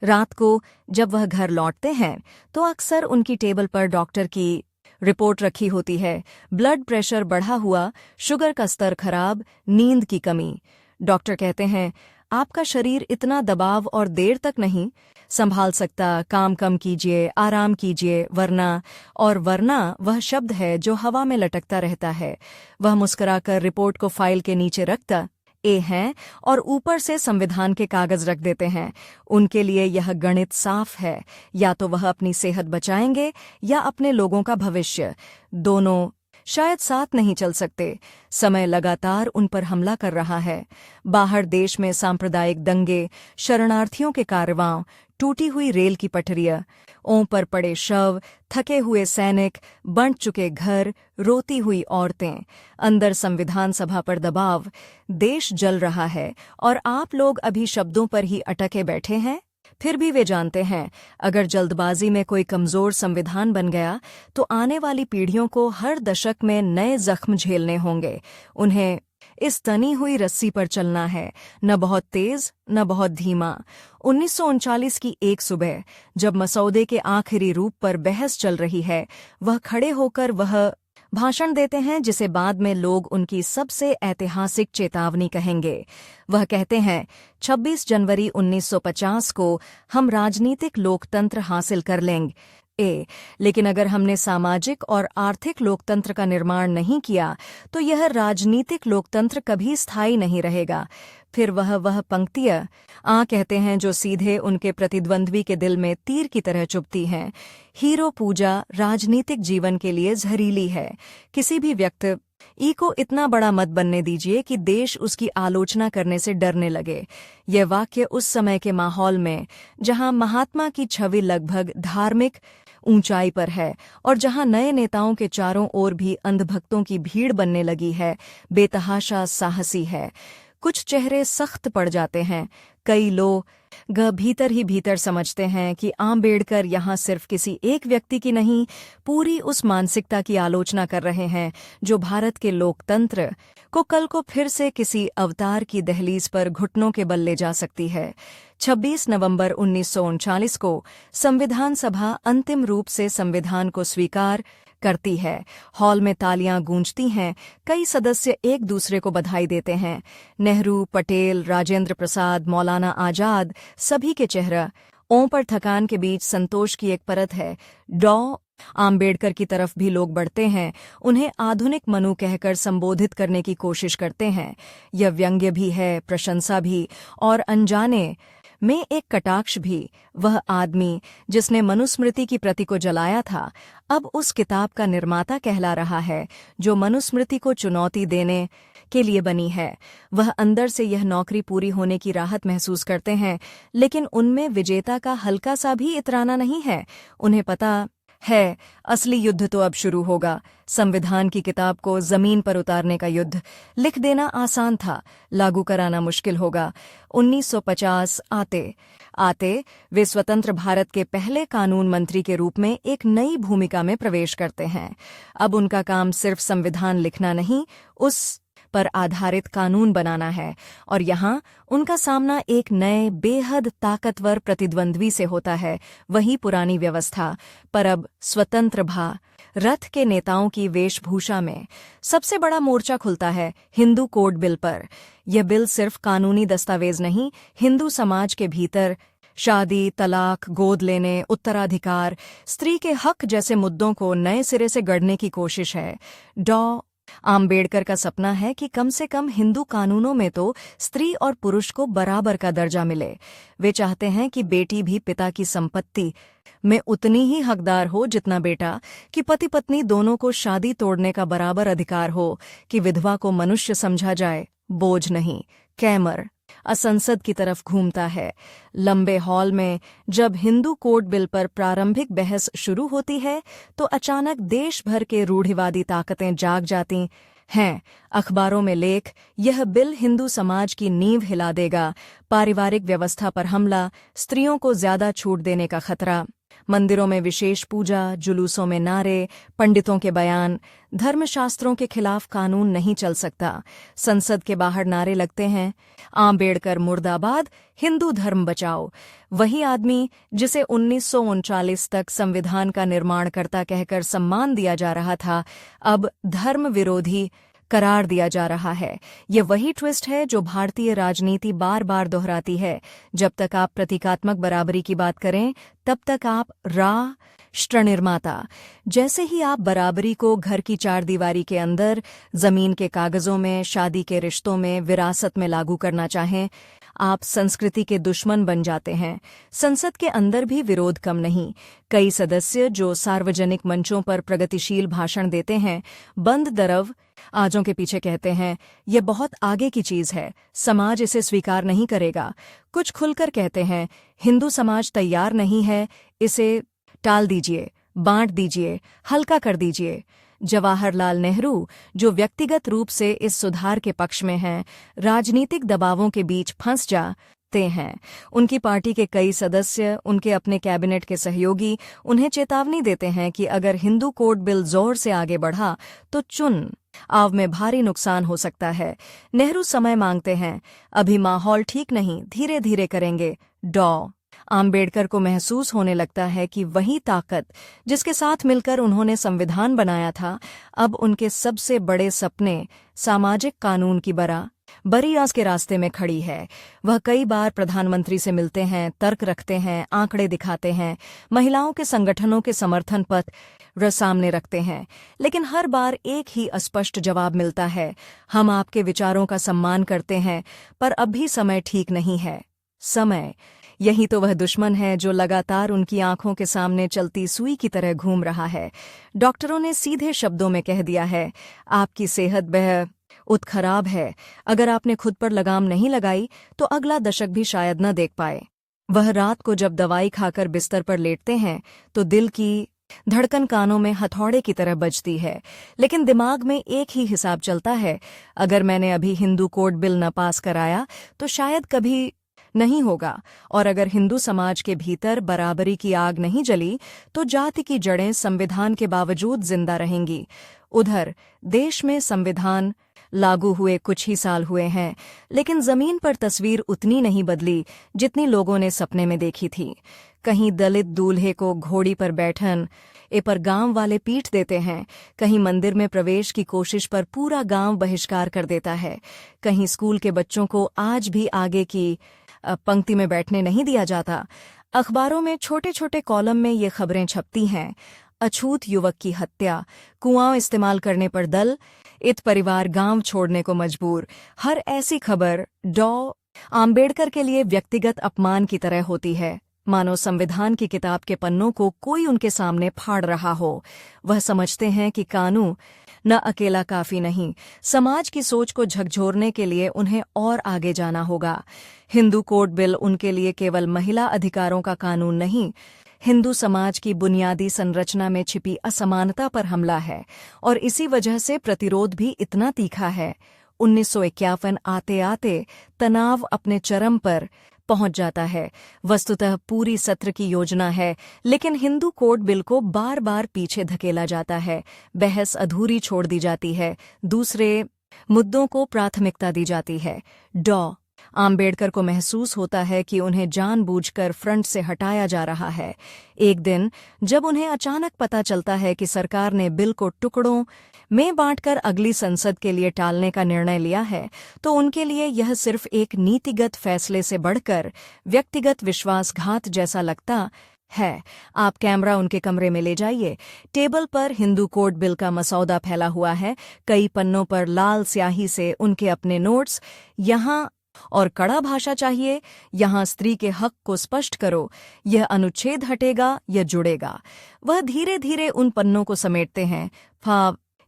S1: रात को जब वह घर लौटते हैं तो अक्सर उनकी टेबल पर डॉक्टर की रिपोर्ट रखी होती है। ब्लड प्रेशर बढ़ा हुआ, शुगर का स्तर खराब, नींद की कमी। डॉक्टर कहते हैं आपका शरीर इतना दबाव और देर तक नहीं संभाल सकता, काम कम कीजिए, आराम कीजिए, वरना वह शब्द है जो हवा में लटकता रहता है। वह मुस्कुराकर रिपोर्ट को फाइल के नीचे रखता हैं और ऊपर से संविधान के कागज रख देते हैं। उनके लिए यह गणित साफ है, या तो वह अपनी सेहत बचाएंगे या अपने लोगों का भविष्य। दोनों शायद साथ नहीं चल सकते। समय लगातार उन पर हमला कर रहा है। बाहर देश में सांप्रदायिक दंगे, शरणार्थियों के कारवां, टूटी हुई रेल की पटरियां, ओं पर पड़े शव, थके हुए सैनिक, बंट चुके घर, रोती हुई औरतें। अंदर संविधान सभा पर दबाव, देश जल रहा है और आप लोग अभी शब्दों पर ही अटके बैठे हैं। फिर भी वे जानते हैं अगर जल्दबाजी में कोई कमजोर संविधान बन गया तो आने वाली पीढ़ियों को हर दशक में नए जख्म झेलने होंगे। उन्हें इस तनी हुई रस्सी पर चलना है, न बहुत तेज न बहुत धीमा। 1939 की एक सुबह जब मसौदे के आखिरी रूप पर बहस चल रही है, वह खड़े होकर वह भाषण देते हैं जिसे बाद में लोग उनकी सबसे ऐतिहासिक चेतावनी कहेंगे। वह कहते हैं 26 जनवरी 1950 को हम राजनीतिक लोकतंत्र हासिल कर लेंगे, लेकिन अगर हमने सामाजिक और आर्थिक लोकतंत्र का निर्माण नहीं किया तो यह राजनीतिक लोकतंत्र कभी स्थायी नहीं रहेगा। फिर वह पंक्तियां कहते हैं जो सीधे उनके प्रतिद्वंद्वी के दिल में तीर की तरह चुभती हैं। हीरो पूजा राजनीतिक जीवन के लिए जहरीली है। किसी भी व्यक्ति को इतना बड़ा मत बनने दीजिए कि देश उसकी आलोचना करने से डरने लगे। यह वाक्य उस समय के माहौल में जहां महात्मा की छवि लगभग धार्मिक ऊंचाई पर है और जहां नए नेताओं के चारों ओर भी अंधभक्तों की भीड़ बनने लगी है, बेतहाशा साहसी है। कुछ चेहरे सख्त पड़ जाते हैं। कई लोग भीतर ही भीतर समझते हैं कि आम्बेडकर यहाँ सिर्फ किसी एक व्यक्ति की नहीं, पूरी उस मानसिकता की आलोचना कर रहे हैं जो भारत के लोकतंत्र को कल को फिर से किसी अवतार की दहलीज पर घुटनों के बल ले जा सकती है। 26 नवंबर 1939 को संविधान सभा अंतिम रूप से संविधान को स्वीकार करती है। हॉल में तालियां गूंजती हैं, कई सदस्य एक दूसरे को बधाई देते हैं। नेहरू, पटेल, राजेंद्र प्रसाद, मौलाना आजाद, सभी के चेहरों पर थकान के बीच संतोष की एक परत है। डॉ. आम्बेडकर की तरफ भी लोग बढ़ते हैं, उन्हें आधुनिक मनु कहकर संबोधित करने की कोशिश करते हैं। यह व्यंग्य भी है, प्रशंसा भी, और अनजाने में एक कटाक्ष भी। वह आदमी जिसने मनुस्मृति की प्रति को जलाया था अब उस किताब का निर्माता कहला रहा है जो मनुस्मृति को चुनौती देने के लिए बनी है। वह अंदर से यह नौकरी पूरी होने की राहत महसूस करते हैं, लेकिन उनमें विजेता का हल्का सा भी इतराना नहीं है। उन्हें पता है असली युद्ध तो अब शुरू होगा। संविधान की किताब को जमीन पर उतारने का युद्ध। लिख देना आसान था, लागू कराना मुश्किल होगा। 1950 आते वे स्वतंत्र भारत के पहले कानून मंत्री के रूप में एक नई भूमिका में प्रवेश करते हैं। अब उनका काम सिर्फ संविधान लिखना नहीं, उस पर आधारित कानून बनाना है। और यहाँ उनका सामना एक नए बेहद ताकतवर प्रतिद्वंद्वी से होता है, वही पुरानी व्यवस्था, पर अब स्वतंत्र भारत के नेताओं की वेशभूषा में। सबसे बड़ा मोर्चा खुलता है हिंदू कोड बिल पर। यह बिल सिर्फ कानूनी दस्तावेज नहीं, हिंदू समाज के भीतर शादी, तलाक, गोद लेने, उत्तराधिकार, स्त्री के हक जैसे मुद्दों को नए सिरे से गढ़ने की कोशिश है। डॉ. आम्बेडकर का सपना है कि कम से कम हिंदू कानूनों में तो स्त्री और पुरुष को बराबर का दर्जा मिले। वे चाहते हैं कि बेटी भी पिता की संपत्ति में उतनी ही हकदार हो जितना बेटा, कि पति पत्नी दोनों को शादी तोड़ने का बराबर अधिकार हो, कि विधवा को मनुष्य समझा जाए, बोझ नहीं। कैमर असंसद की तरफ घूमता है। लंबे हॉल में जब हिंदू कोड बिल पर प्रारंभिक बहस शुरू होती है तो अचानक देश भर के रूढ़िवादी ताकतें जाग जाती हैं। अखबारों में लेख, यह बिल हिंदू समाज की नींव हिला देगा, पारिवारिक व्यवस्था पर हमला, स्त्रियों को ज्यादा छूट देने का खतरा। मंदिरों में विशेष पूजा, जुलूसों में नारे, पंडितों के बयान, धर्मशास्त्रों के खिलाफ कानून नहीं चल सकता। संसद के बाहर नारे लगते हैं, आम्बेडकर मुर्दाबाद, हिंदू धर्म बचाओ। वही आदमी जिसे 1939 तक संविधान का निर्माणकर्ता कहकर सम्मान दिया जा रहा था, अब धर्म विरोधी करार दिया जा रहा है। ये वही ट्विस्ट है जो भारतीय राजनीति बार बार दोहराती है। जब तक आप प्रतीकात्मक बराबरी की बात करें, तब तक आप राष्ट्र निर्माता। जैसे ही आप बराबरी को घर की चारदीवारी के अंदर, जमीन के कागजों में, शादी के रिश्तों में, विरासत में लागू करना चाहें, आप संस्कृति के दुश्मन बन जाते हैं। संसद के अंदर भी विरोध कम नहीं। कई सदस्य जो सार्वजनिक मंचों पर प्रगतिशील भाषण देते हैं, बंद दरव आजों के पीछे कहते हैं, ये बहुत आगे की चीज है, समाज इसे स्वीकार नहीं करेगा। कुछ खुलकर कहते हैं, हिंदू समाज तैयार नहीं है, इसे टाल दीजिए, बांट दीजिए, हल्का कर दीजिए। जवाहरलाल नेहरू, जो व्यक्तिगत रूप से इस सुधार के पक्ष में हैं, राजनीतिक दबावों के बीच फंस जाते हैं। उनकी पार्टी के कई सदस्य, उनके अपने कैबिनेट के सहयोगी उन्हें चेतावनी देते हैं कि अगर हिंदू कोड बिल जोर से आगे बढ़ा तो चुनाव में भारी नुकसान हो सकता है। नेहरू समय मांगते हैं, अभी माहौल ठीक नहीं, धीरे धीरे करेंगे। आम्बेडकर को महसूस होने लगता है कि वही ताकत जिसके साथ मिलकर उन्होंने संविधान बनाया था, अब उनके सबसे बड़े सपने, सामाजिक कानून की बड़ी आस के रास्ते में खड़ी है। वह कई बार प्रधानमंत्री से मिलते हैं, तर्क रखते हैं, आंकड़े दिखाते हैं, महिलाओं के संगठनों के समर्थन पत्र सामने रखते हैं, लेकिन हर बार एक ही अस्पष्ट जवाब मिलता है, हम आपके विचारों का सम्मान करते हैं, पर अब भी समय ठीक नहीं है। समय, यही तो वह दुश्मन है जो लगातार उनकी आंखों के सामने चलती सुई की तरह घूम रहा है। डॉक्टरों ने सीधे शब्दों में कह दिया है, आपकी सेहत बहुत खराब है। अगर आपने खुद पर लगाम नहीं लगाई तो अगला दशक भी शायद न देख पाए। वह रात को जब दवाई खाकर बिस्तर पर लेटते हैं तो दिल की धड़कन कानों में हथौड़े की तरह बजती है, लेकिन दिमाग में एक ही हिसाब चलता है, अगर मैंने अभी हिंदू कोड बिल न पास कराया तो शायद कभी नहीं होगा, और अगर हिंदू समाज के भीतर बराबरी की आग नहीं जली तो जाति की जड़ें संविधान के बावजूद जिंदा रहेंगी। उधर देश में संविधान लागू हुए कुछ ही साल हुए हैं, लेकिन जमीन पर तस्वीर उतनी नहीं बदली जितनी लोगों ने सपने में देखी थी। कहीं दलित दूल्हे को घोड़ी पर बैठन पर गांव वाले पीट देते हैं, कहीं मंदिर में प्रवेश की कोशिश पर पूरा गांव बहिष्कार कर देता है, कहीं स्कूल के बच्चों को आज भी आगे की पंक्ति में बैठने नहीं दिया जाता। अखबारों में छोटे छोटे कॉलम में ये खबरें छपती हैं, अछूत युवक की हत्या, कुआं इस्तेमाल करने पर दलित परिवार गांव छोड़ने को मजबूर। हर ऐसी खबर आम्बेडकर के लिए व्यक्तिगत अपमान की तरह होती है, मानो संविधान की किताब के पन्नों को कोई उनके सामने फाड़ रहा हो। वह समझते हैं कि कानून न अकेला काफी नहीं, समाज की सोच को झकझोरने के लिए उन्हें और आगे जाना होगा। हिंदू कोड बिल उनके लिए केवल महिला अधिकारों का कानून नहीं, हिंदू समाज की बुनियादी संरचना में छिपी असमानता पर हमला है, और इसी वजह से प्रतिरोध भी इतना तीखा है। 1951 आते आते तनाव अपने चरम पर पहुंच जाता है। वस्तुतः पूरी सत्र की योजना है, लेकिन हिंदू कोड बिल को बार बार पीछे धकेला जाता है, बहस अधूरी छोड़ दी जाती है, दूसरे मुद्दों को प्राथमिकता दी जाती है। आम्बेडकर को महसूस होता है कि उन्हें जानबूझकर फ्रंट से हटाया जा रहा है। एक दिन जब उन्हें अचानक पता चलता है कि सरकार ने बिल को टुकड़ों में बांटकर अगली संसद के लिए टालने का निर्णय लिया है, तो उनके लिए यह सिर्फ एक नीतिगत फैसले से बढ़कर व्यक्तिगत विश्वासघात जैसा लगता है। आप कैमरा उनके कमरे में ले जाइए। टेबल पर हिंदू कोड बिल का मसौदा फैला हुआ है, कई पन्नों पर लाल स्याही से उनके अपने नोट्स। यहाँ और कड़ा भाषा चाहिए, यहाँ स्त्री के हक को स्पष्ट करो, यह अनुच्छेद हटेगा, यह जुड़ेगा। वह धीरे धीरे उन पन्नों को समेटते हैं,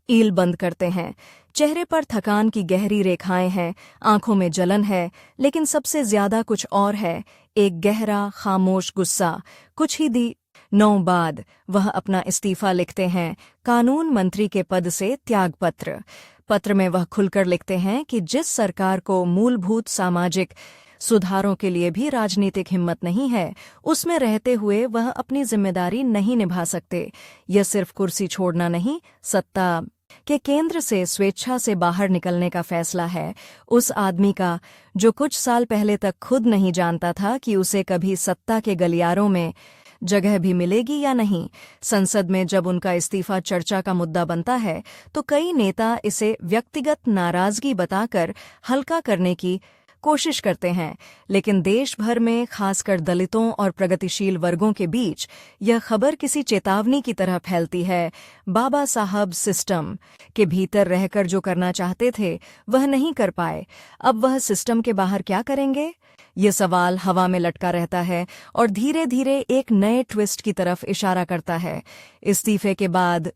S1: ईल बंद करते हैं। चेहरे पर थकान की गहरी रेखाएं हैं, आंखों में जलन है, लेकिन सबसे ज्यादा कुछ और है, एक गहरा खामोश गुस्सा। कुछ ही दिनों बाद वह अपना इस्तीफा लिखते हैं, कानून मंत्री के पद से त्यागपत्र। पत्र में वह खुलकर लिखते हैं कि जिस सरकार को मूलभूत सामाजिक सुधारों के लिए भी राजनीतिक हिम्मत नहीं है, उसमें रहते हुए वह अपनी जिम्मेदारी नहीं निभा सकते। यह सिर्फ कुर्सी छोड़ना नहीं, सत्ता के केंद्र से स्वेच्छा से बाहर निकलने का फैसला है, उस आदमी का जो कुछ साल पहले तक खुद नहीं जानता था कि उसे कभी सत्ता के गलियारों में जगह भी मिलेगी या नहीं। संसद में जब उनका इस्तीफा चर्चा का मुद्दा बनता है तो कई नेता इसे व्यक्तिगत नाराजगी बताकर हल्का करने की कोशिश करते हैं, लेकिन देश भर में खासकर दलितों और प्रगतिशील वर्गों के बीच यह खबर किसी चेतावनी की तरह फैलती है। बाबा साहब सिस्टम के भीतर रहकर जो करना चाहते थे वह नहीं कर पाए, अब वह सिस्टम के बाहर क्या करेंगे? ये सवाल हवा में लटका रहता है और धीरे धीरे एक नए ट्विस्ट की तरफ इशारा करता है। इस्तीफे के बाद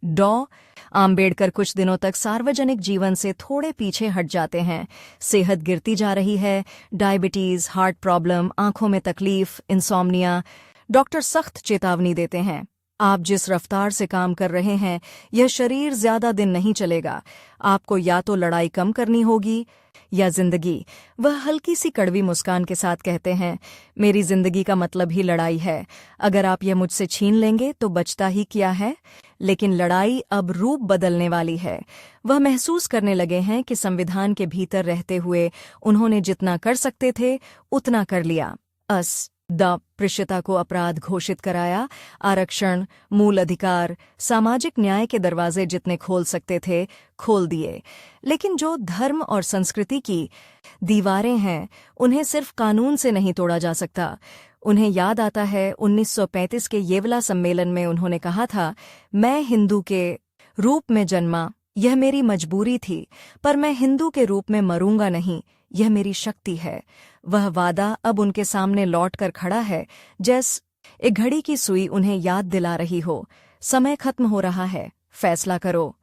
S1: आम्बेडकर कुछ दिनों तक सार्वजनिक जीवन से थोड़े पीछे हट जाते हैं। सेहत गिरती जा रही है, डायबिटीज, हार्ट प्रॉब्लम, आंखों में तकलीफ, इंसोम्निया। डॉक्टर सख्त चेतावनी देते हैं, आप जिस रफ्तार से काम कर रहे हैं यह शरीर ज्यादा दिन नहीं चलेगा, आपको या तो लड़ाई कम करनी होगी या जिंदगी। वह हल्की सी कड़वी मुस्कान के साथ कहते हैं, मेरी जिंदगी का मतलब ही लड़ाई है, अगर आप यह मुझसे छीन लेंगे तो बचता ही क्या है। लेकिन लड़ाई अब रूप बदलने वाली है। वह महसूस करने लगे हैं कि संविधान के भीतर रहते हुए उन्होंने जितना कर सकते थे उतना कर लिया। अस्पृश्यता को अपराध घोषित कराया, आरक्षण, मूल अधिकार, सामाजिक न्याय के दरवाजे जितने खोल सकते थे खोल दिए। लेकिन जो धर्म और संस्कृति की दीवारें हैं उन्हें सिर्फ कानून से नहीं तोड़ा जा सकता। उन्हें याद आता है 1935 के येवला सम्मेलन में उन्होंने कहा था, मैं हिंदू के रूप में जन्मा, यह मेरी मजबूरी थी, पर मैं हिंदू के रूप में मरूंगा नहीं, यह मेरी शक्ति है। वह वादा अब उनके सामने लौट कर खड़ा है, जैसे एक घड़ी की सुई उन्हें याद दिला रही हो, समय खत्म हो रहा है, फैसला करो।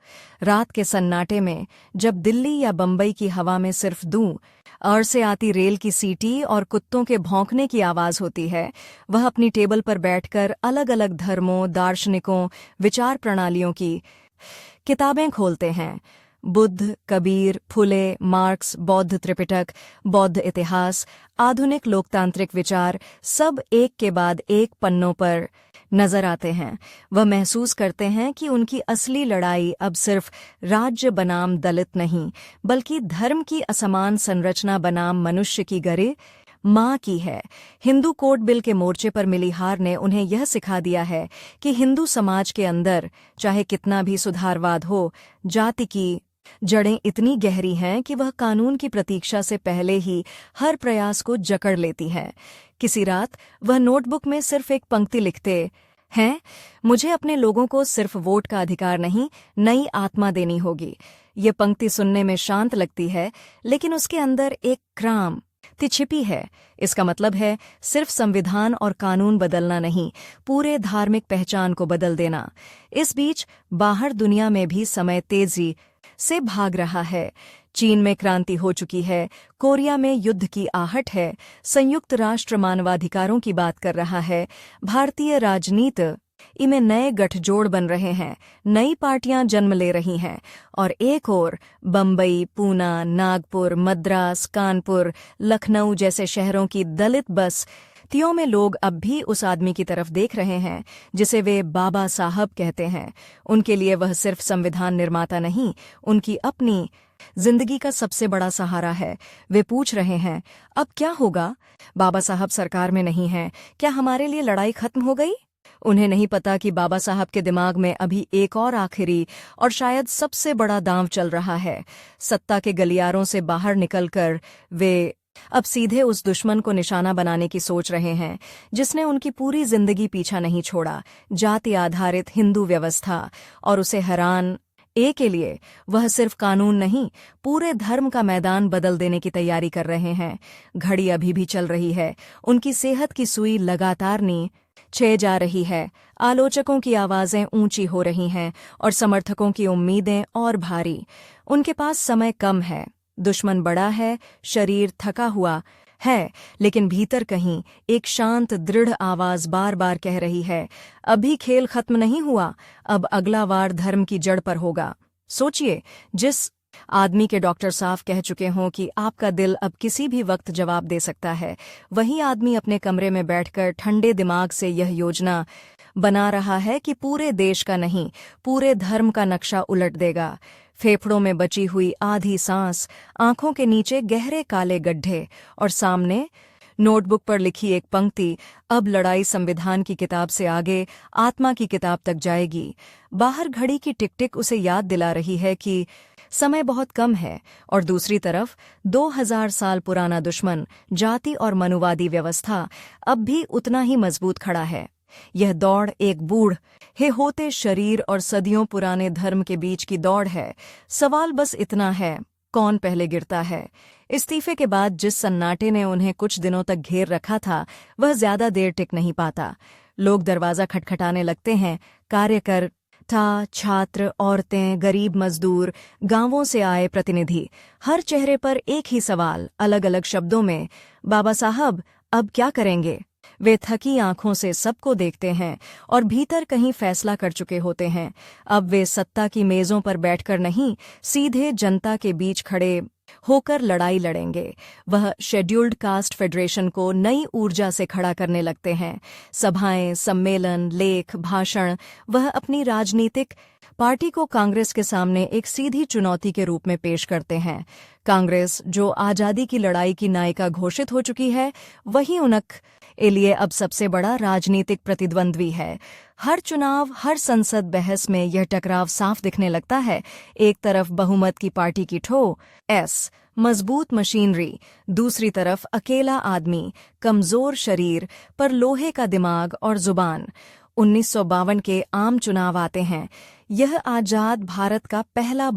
S1: रात के सन्नाटे में जब दिल्ली या बंबई की हवा में सिर्फ दूर से आती रेल की सीटी और कुत्तों के भौंकने की आवाज होती है, वह अपनी टेबल पर बैठकर अलग अलग धर्मों, दार्शनिकों, विचार प्रणालियों की किताबें खोलते हैं। बुद्ध, कबीर, फुले, मार्क्स, बौद्ध त्रिपिटक, बौद्ध इतिहास, आधुनिक लोकतांत्रिक विचार, सब एक के बाद एक पन्नों पर नजर आते हैं। वह महसूस करते हैं कि उनकी असली लड़ाई अब सिर्फ राज्य बनाम दलित नहीं, बल्कि धर्म की असमान संरचना बनाम मनुष्य की गरीब माँ की है। हिंदू कोड बिल के मोर्चे पर मिली हार ने उन्हें यह सिखा दिया है कि हिंदू समाज के अंदर चाहे कितना भी सुधारवाद हो, जाति की जड़ें इतनी गहरी हैं कि वह कानून की प्रतीक्षा से पहले ही हर प्रयास को जकड़ लेती हैं। किसी रात वह नोटबुक में सिर्फ एक पंक्ति लिखते हैं, मुझे अपने लोगों को सिर्फ वोट का अधिकार नहीं, नई आत्मा देनी होगी। ये पंक्ति सुनने में शांत लगती है, लेकिन उसके अंदर एक क्रांति छिपी है। इसका मतलब है सिर्फ संविधान और कानून बदलना नहीं, पूरे धार्मिक पहचान को बदल देना। इस बीच बाहर दुनिया में भी समय तेजी से भाग रहा है। चीन में क्रांति हो चुकी है, कोरिया में युद्ध की आहट है, संयुक्त राष्ट्र मानवाधिकारों की बात कर रहा है, भारतीय राजनीति में नए गठजोड़ बन रहे हैं, नई पार्टियां जन्म ले रही हैं, और एक ओर बंबई, पूना, नागपुर, मद्रास, कानपुर, लखनऊ जैसे शहरों की दलित बस्तियों में लोग अब भी उस आदमी की तरफ देख रहे हैं जिसे वे बाबा साहब कहते हैं। उनके लिए वह सिर्फ संविधान निर्माता नहीं, उनकी अपनी जिंदगी का सबसे बड़ा सहारा है। वे पूछ रहे हैं, अब क्या होगा? बाबा साहब सरकार में नहीं हैं, क्या हमारे लिए लड़ाई खत्म हो गई? उन्हें नहीं पता कि बाबा साहब के दिमाग में अभी एक और आखिरी और शायद सबसे बड़ा दांव चल रहा है। सत्ता के गलियारों से बाहर निकलकर वे अब सीधे उस दुश्मन को निशाना बनाने की सोच रहे हैं जिसने उनकी पूरी जिंदगी पीछा नहीं छोड़ा, जाति आधारित हिंदू व्यवस्था। और उसे हैरान के लिए वह सिर्फ कानून नहीं, पूरे धर्म का मैदान बदल देने की तैयारी कर रहे हैं। घड़ी अभी भी चल रही है, उनकी सेहत की सुई लगातार नीचे जा रही है। आलोचकों की आवाजें ऊंची हो रही हैं और समर्थकों की उम्मीदें और भारी। उनके पास समय कम है, दुश्मन बड़ा है, शरीर थका हुआ है, लेकिन भीतर कहीं एक शांत दृढ़ आवाज बार बार कह रही है, अभी खेल खत्म नहीं हुआ, अब अगला वार धर्म की जड़ पर होगा। सोचिए, जिस आदमी के डॉक्टर साफ कह चुके हों कि आपका दिल अब किसी भी वक्त जवाब दे सकता है, वही आदमी अपने कमरे में बैठकर ठंडे दिमाग से यह योजना बना रहा है कि पूरे देश का नहीं, पूरे धर्म का नक्शा उलट देगा। फेफड़ों में बची हुई आधी सांस, आंखों के नीचे गहरे काले गड्ढे, और सामने नोटबुक पर लिखी एक पंक्ति, अब लड़ाई संविधान की किताब से आगे आत्मा की किताब तक जाएगी। बाहर घड़ी की टिक टिक उसे याद दिला रही है कि समय बहुत कम है, और दूसरी तरफ 2000 साल पुराना दुश्मन, जाति और मनुवादी व्यवस्था, अब भी उतना ही मजबूत खड़ा है। यह दौड़ एक बूढ़ हे होते शरीर और सदियों पुराने धर्म के बीच की दौड़ है। सवाल बस इतना है, कौन पहले गिरता है? इस्तीफे के बाद जिस सन्नाटे ने उन्हें कुछ दिनों तक घेर रखा था, वह ज्यादा देर टिक नहीं पाता। लोग दरवाजा खटखटाने लगते हैं, कार्यकर्ता, छात्र, औरतें, गरीब मजदूर, गांवों से आए प्रतिनिधि, हर चेहरे पर एक ही सवाल, अलग अलग शब्दों में, बाबा साहब अब क्या करेंगे? वे थकी आंखों से सबको देखते हैं और भीतर कहीं फैसला कर चुके होते हैं। अब वे सत्ता की मेजों पर बैठकर नहीं, सीधे जनता के बीच खड़े होकर लड़ाई लड़ेंगे। वह शेड्यूल्ड कास्ट फेडरेशन को नई ऊर्जा से खड़ा करने लगते हैं। सभाएं, सम्मेलन, लेख, भाषण, वह अपनी राजनीतिक पार्टी को कांग्रेस के सामने एक सीधी चुनौती के रूप में पेश करते हैं। कांग्रेस, जो आजादी की लड़ाई की नायिका घोषित हो चुकी है, वही उनके लिए अब सबसे बड़ा राजनीतिक प्रतिद्वंद्वी है। हर चुनाव, हर संसद बहस में यह टकराव साफ दिखने लगता है। एक तरफ बहुमत की पार्टी की ठोस मजबूत मशीनरी, दूसरी तरफ अकेला आदमी, कमजोर शरीर पर लोहे का दिमाग और जुबान। 1952 के आम चुनाव आते हैं। यह आजाद भारत का पहला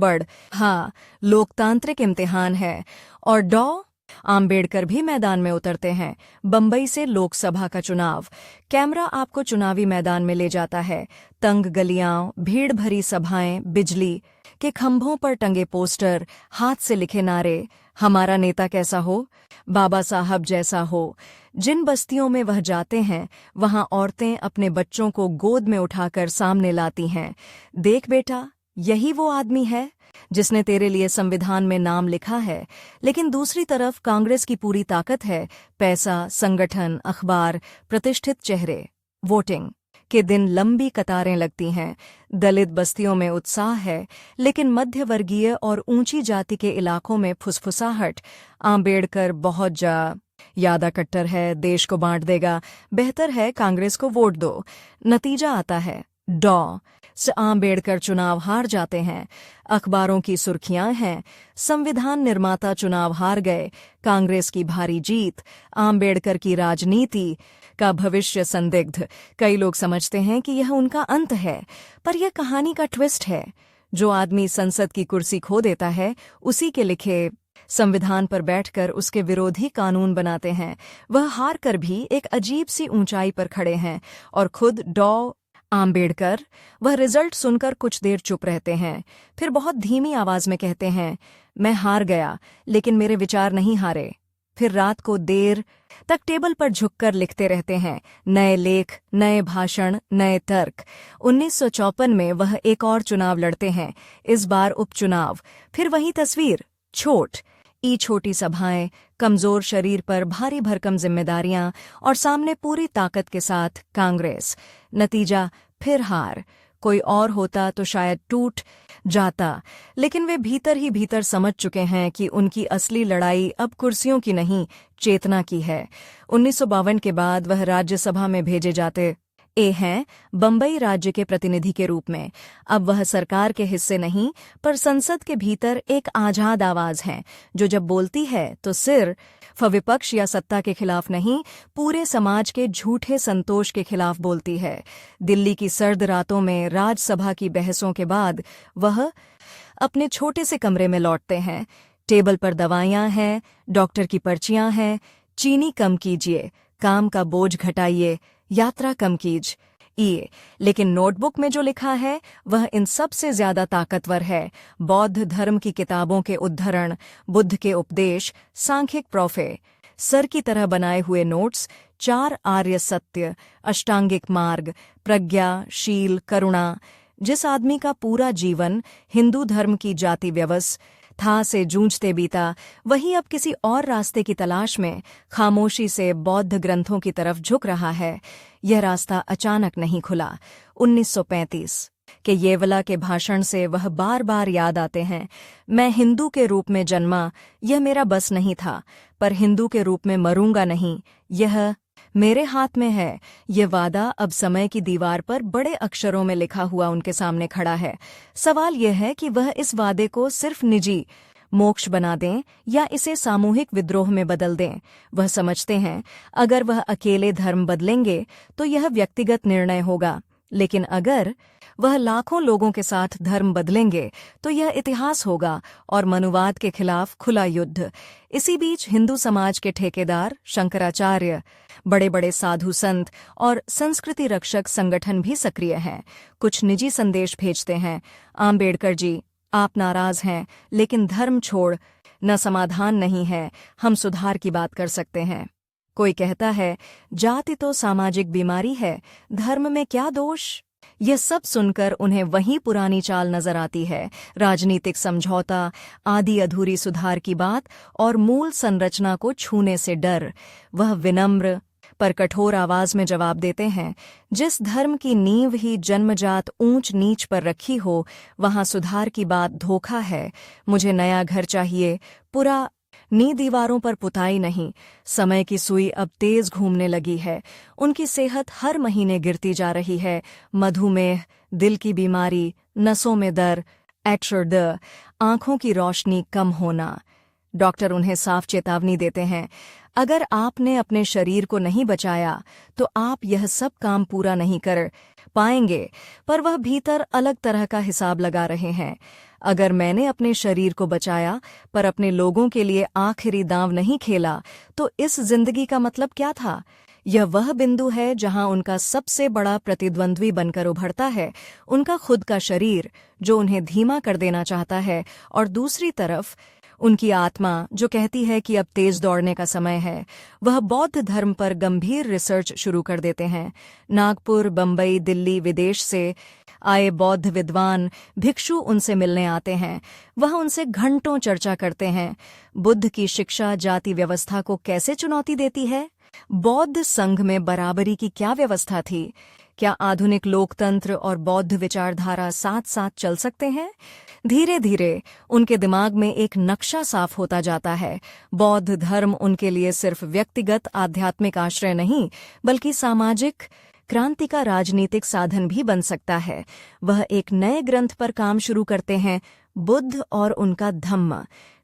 S1: लोकतांत्रिक इम्तिहान है, और आम्बेडकर भी मैदान में उतरते हैं। बंबई से लोकसभा का चुनाव। कैमरा आपको चुनावी मैदान में ले जाता है। तंग गलियां, भीड़ भरी सभाएं, बिजली के खंभों पर टंगे पोस्टर, हाथ से लिखे नारे, हमारा नेता कैसा हो, बाबा साहब जैसा हो। जिन बस्तियों में वह जाते हैं, वहां औरतें अपने बच्चों को गोद में उठाकर सामने लाती हैं। देख बेटा, यही वो आदमी है जिसने तेरे लिए संविधान में नाम लिखा है। लेकिन दूसरी तरफ कांग्रेस की पूरी ताकत है, पैसा, संगठन, अखबार, प्रतिष्ठित चेहरे। वोटिंग के दिन लंबी कतारें लगती हैं। दलित बस्तियों में उत्साह है, लेकिन मध्यवर्गीय और ऊंची जाति के इलाकों में फुसफुसाहट। आम्बेडकर बहुत ज्यादा कट्टर है, देश को बांट देगा, बेहतर है कांग्रेस को वोट दो। नतीजा आता है, आम्बेडकर चुनाव हार जाते हैं। अखबारों की सुर्खियां हैं, संविधान निर्माता चुनाव हार गए, कांग्रेस की भारी जीत, आम्बेडकर की राजनीति का भविष्य संदिग्ध। कई लोग समझते हैं कि यह उनका अंत है, पर यह कहानी का ट्विस्ट है। जो आदमी संसद की कुर्सी खो देता है, उसी के लिखे संविधान पर बैठकर उसके विरोधी कानून बनाते हैं। वह हार कर भी एक अजीब सी ऊंचाई पर खड़े हैं, और खुद आम्बेडकर, वह रिजल्ट सुनकर कुछ देर चुप रहते हैं, फिर बहुत धीमी आवाज में कहते हैं, मैं हार गया, लेकिन मेरे विचार नहीं हारे। फिर रात को देर तक टेबल पर झुककर लिखते रहते हैं, नए लेख, नए भाषण, नए तर्क। 1954 में वह एक और चुनाव लड़ते हैं, इस बार उपचुनाव। फिर वही तस्वीर, छोटी सभाएं, कमजोर शरीर पर भारी भरकम जिम्मेदारियां, और सामने पूरी ताकत के साथ कांग्रेस। नतीजा, फिर हार। कोई और होता तो शायद टूट जाता, लेकिन वे भीतर ही भीतर समझ चुके हैं कि उनकी असली लड़ाई अब कुर्सियों की नहीं, चेतना की है। 1952 के बाद वह राज्यसभा में भेजे जाते ए हैं बंबई राज्य के प्रतिनिधि के रूप में। अब वह सरकार के हिस्से नहीं, पर संसद के भीतर एक आजाद आवाज है, जो जब बोलती है तो सिर्फ विपक्ष या सत्ता के खिलाफ नहीं, पूरे समाज के झूठे संतोष के खिलाफ बोलती है। दिल्ली की सर्द रातों में राज्यसभा की बहसों के बाद वह अपने छोटे से कमरे में लौटते हैं। टेबल पर दवाइयां हैं, डॉक्टर की पर्चियां हैं। चीनी कम कीजिए, काम का बोझ घटाइए, यात्रा कम कीजिए। लेकिन नोटबुक में जो लिखा है वह इन सब से ज्यादा ताकतवर है। बौद्ध धर्म की किताबों के उद्धरण, बुद्ध के उपदेश, सांख्यिक प्रोफेसर की तरह बनाए हुए नोट्स, 4 आर्य सत्य, अष्टांगिक मार्ग, प्रज्ञा, शील, करुणा। जिस आदमी का पूरा जीवन हिंदू धर्म की जाति व्यवस्था से जूझते बीता, वही अब किसी और रास्ते की तलाश में खामोशी से बौद्ध ग्रंथों की तरफ झुक रहा है। यह रास्ता अचानक नहीं खुला। 1935 के येवला के भाषण से वह बार बार याद आते हैं। मैं हिंदू के रूप में जन्मा, यह मेरा बस नहीं था, पर हिंदू के रूप में मरूंगा नहीं, यह मेरे हाथ में है। ये वादा अब समय की दीवार पर बड़े अक्षरों में लिखा हुआ उनके सामने खड़ा है। सवाल यह है कि वह इस वादे को सिर्फ निजी मोक्ष बना दें या इसे सामूहिक विद्रोह में बदल दें। वह समझते हैं अगर वह अकेले धर्म बदलेंगे तो यह व्यक्तिगत निर्णय होगा, लेकिन अगर वह लाखों लोगों के साथ धर्म बदलेंगे तो यह इतिहास होगा और मनुवाद के खिलाफ खुला युद्ध। इसी बीच हिंदू समाज के ठेकेदार, शंकराचार्य, बड़े बड़े साधु संत और संस्कृति रक्षक संगठन भी सक्रिय हैं। कुछ निजी संदेश भेजते हैं, आम्बेडकर जी, आप नाराज हैं, लेकिन धर्म छोड़ न समाधान नहीं है, हम सुधार की बात कर सकते हैं। कोई कहता है जाति तो सामाजिक बीमारी है, धर्म में क्या दोष। यह सब सुनकर उन्हें वही पुरानी चाल नजर आती है, राजनीतिक समझौता, आधी अधूरी सुधार की बात और मूल संरचना को छूने से डर। वह विनम्र पर कठोर आवाज में जवाब देते हैं, जिस धर्म की नींव ही जन्मजात ऊंच नीच पर रखी हो, वहां सुधार की बात धोखा है। मुझे नया घर चाहिए, पूरा नी दीवारों पर पुताई नहीं। समय की सुई अब तेज घूमने लगी है। उनकी सेहत हर महीने गिरती जा रही है। मधुमेह, दिल की बीमारी, नसों में दर्द, एक्सर्द, आंखों की रोशनी कम होना। डॉक्टर उन्हें साफ चेतावनी देते हैं, अगर आपने अपने शरीर को नहीं बचाया तो आप यह सब काम पूरा नहीं कर पाएंगे। पर वह भीतर अलग तरह का हिसाब लगा रहे हैं। अगर मैंने अपने शरीर को बचाया पर अपने लोगों के लिए आखिरी दांव नहीं खेला, तो इस जिंदगी का मतलब क्या था। यह वह बिंदु है जहां उनका सबसे बड़ा प्रतिद्वंद्वी बनकर उभरता है, उनका खुद का शरीर जो उन्हें धीमा कर देना चाहता है, और दूसरी तरफ उनकी आत्मा जो कहती है कि अब तेज दौड़ने का समय है। वह बौद्ध धर्म पर गंभीर रिसर्च शुरू कर देते हैं। नागपुर, बंबई, दिल्ली, विदेश से आए बौद्ध विद्वान, भिक्षु उनसे मिलने आते हैं। वह उनसे घंटों चर्चा करते हैं। बुद्ध की शिक्षा जाति व्यवस्था को कैसे चुनौती देती है? बौद्ध संघ में बराबरी की क्या व्यवस्था थी? क्या आधुनिक लोकतंत्र और बौद्ध विचारधारा साथ साथ चल सकते हैं? धीरे धीरे उनके दिमाग में एक नक्शा साफ होता जाता है। बौद्ध धर्म उनके लिए सिर्फ व्यक्तिगत आध्यात्मिक आश्रय नहीं, बल्कि सामाजिक क्रांति का राजनीतिक साधन भी बन सकता है। वह एक नए ग्रंथ पर काम शुरू करते हैं, बुद्ध और उनका धम्म।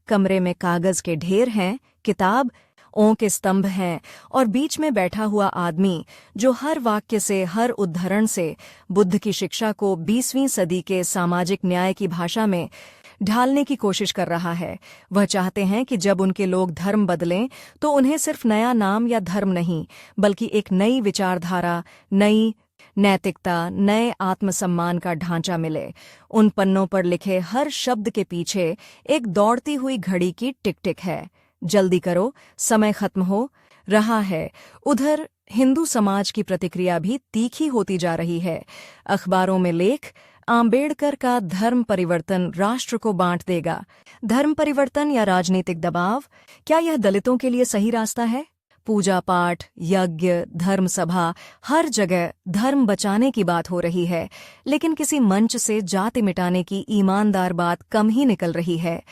S1: कमरे में कागज के ढेर हैं, किताब के स्तंभ हैं, और बीच में बैठा हुआ आदमी जो हर वाक्य से, हर उद्धरण से बुद्ध की शिक्षा को 20वीं सदी के सामाजिक न्याय की भाषा में ढालने की कोशिश कर रहा है। वह चाहते हैं कि जब उनके लोग धर्म बदलें तो उन्हें सिर्फ नया नाम या धर्म नहीं, बल्कि एक नई विचारधारा, नई नैतिकता, नए आत्मसम्मान का ढांचा मिले। उन पन्नों पर लिखे हर शब्द के पीछे एक दौड़ती हुई घड़ी की टिक टिक है। जल्दी करो, समय खत्म हो रहा है। उधर हिंदू समाज की प्रतिक्रिया भी तीखी होती जा रही है। अखबारों में लेख, आम्बेडकर का धर्म परिवर्तन राष्ट्र को बांट देगा। धर्म परिवर्तन या राजनीतिक दबाव, क्या यह दलितों के लिए सही रास्ता है? पूजा पाठ, यज्ञ, धर्म सभा, हर जगह धर्म बचाने की बात हो रही है, लेकिन किसी मंच से जाति मिटाने की ईमानदार बात कम ही निकल रही है।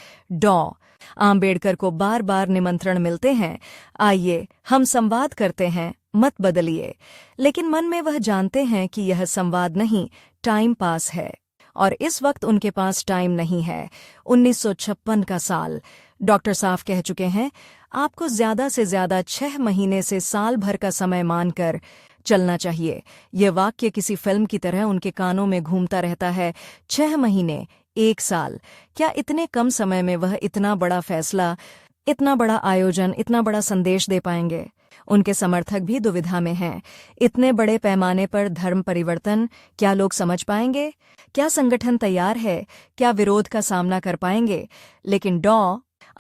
S1: आम्बेडकर को बार बार निमंत्रण मिलते हैं, आइए हम संवाद करते हैं, मत बदलिए। लेकिन मन में वह जानते हैं कि यह संवाद नहीं, टाइम पास है। और इस वक्त उनके पास टाइम नहीं है। 1956 का साल। डॉक्टर साफ कह चुके हैं, आपको ज्यादा से ज्यादा 6 महीने से साल भर का समय मानकर चलना चाहिए। ये वाक्य किसी फिल्म की तरह उनके कानों में घूमता रहता है। 6 महीने, 1 साल, क्या इतने कम समय में वह इतना बड़ा फैसला, इतना बड़ा आयोजन, इतना बड़ा संदेश दे पाएंगे? उनके समर्थक भी दुविधा में हैं। इतने बड़े पैमाने पर धर्म परिवर्तन क्या लोग समझ पाएंगे? क्या संगठन तैयार है? क्या विरोध का सामना कर पाएंगे? लेकिन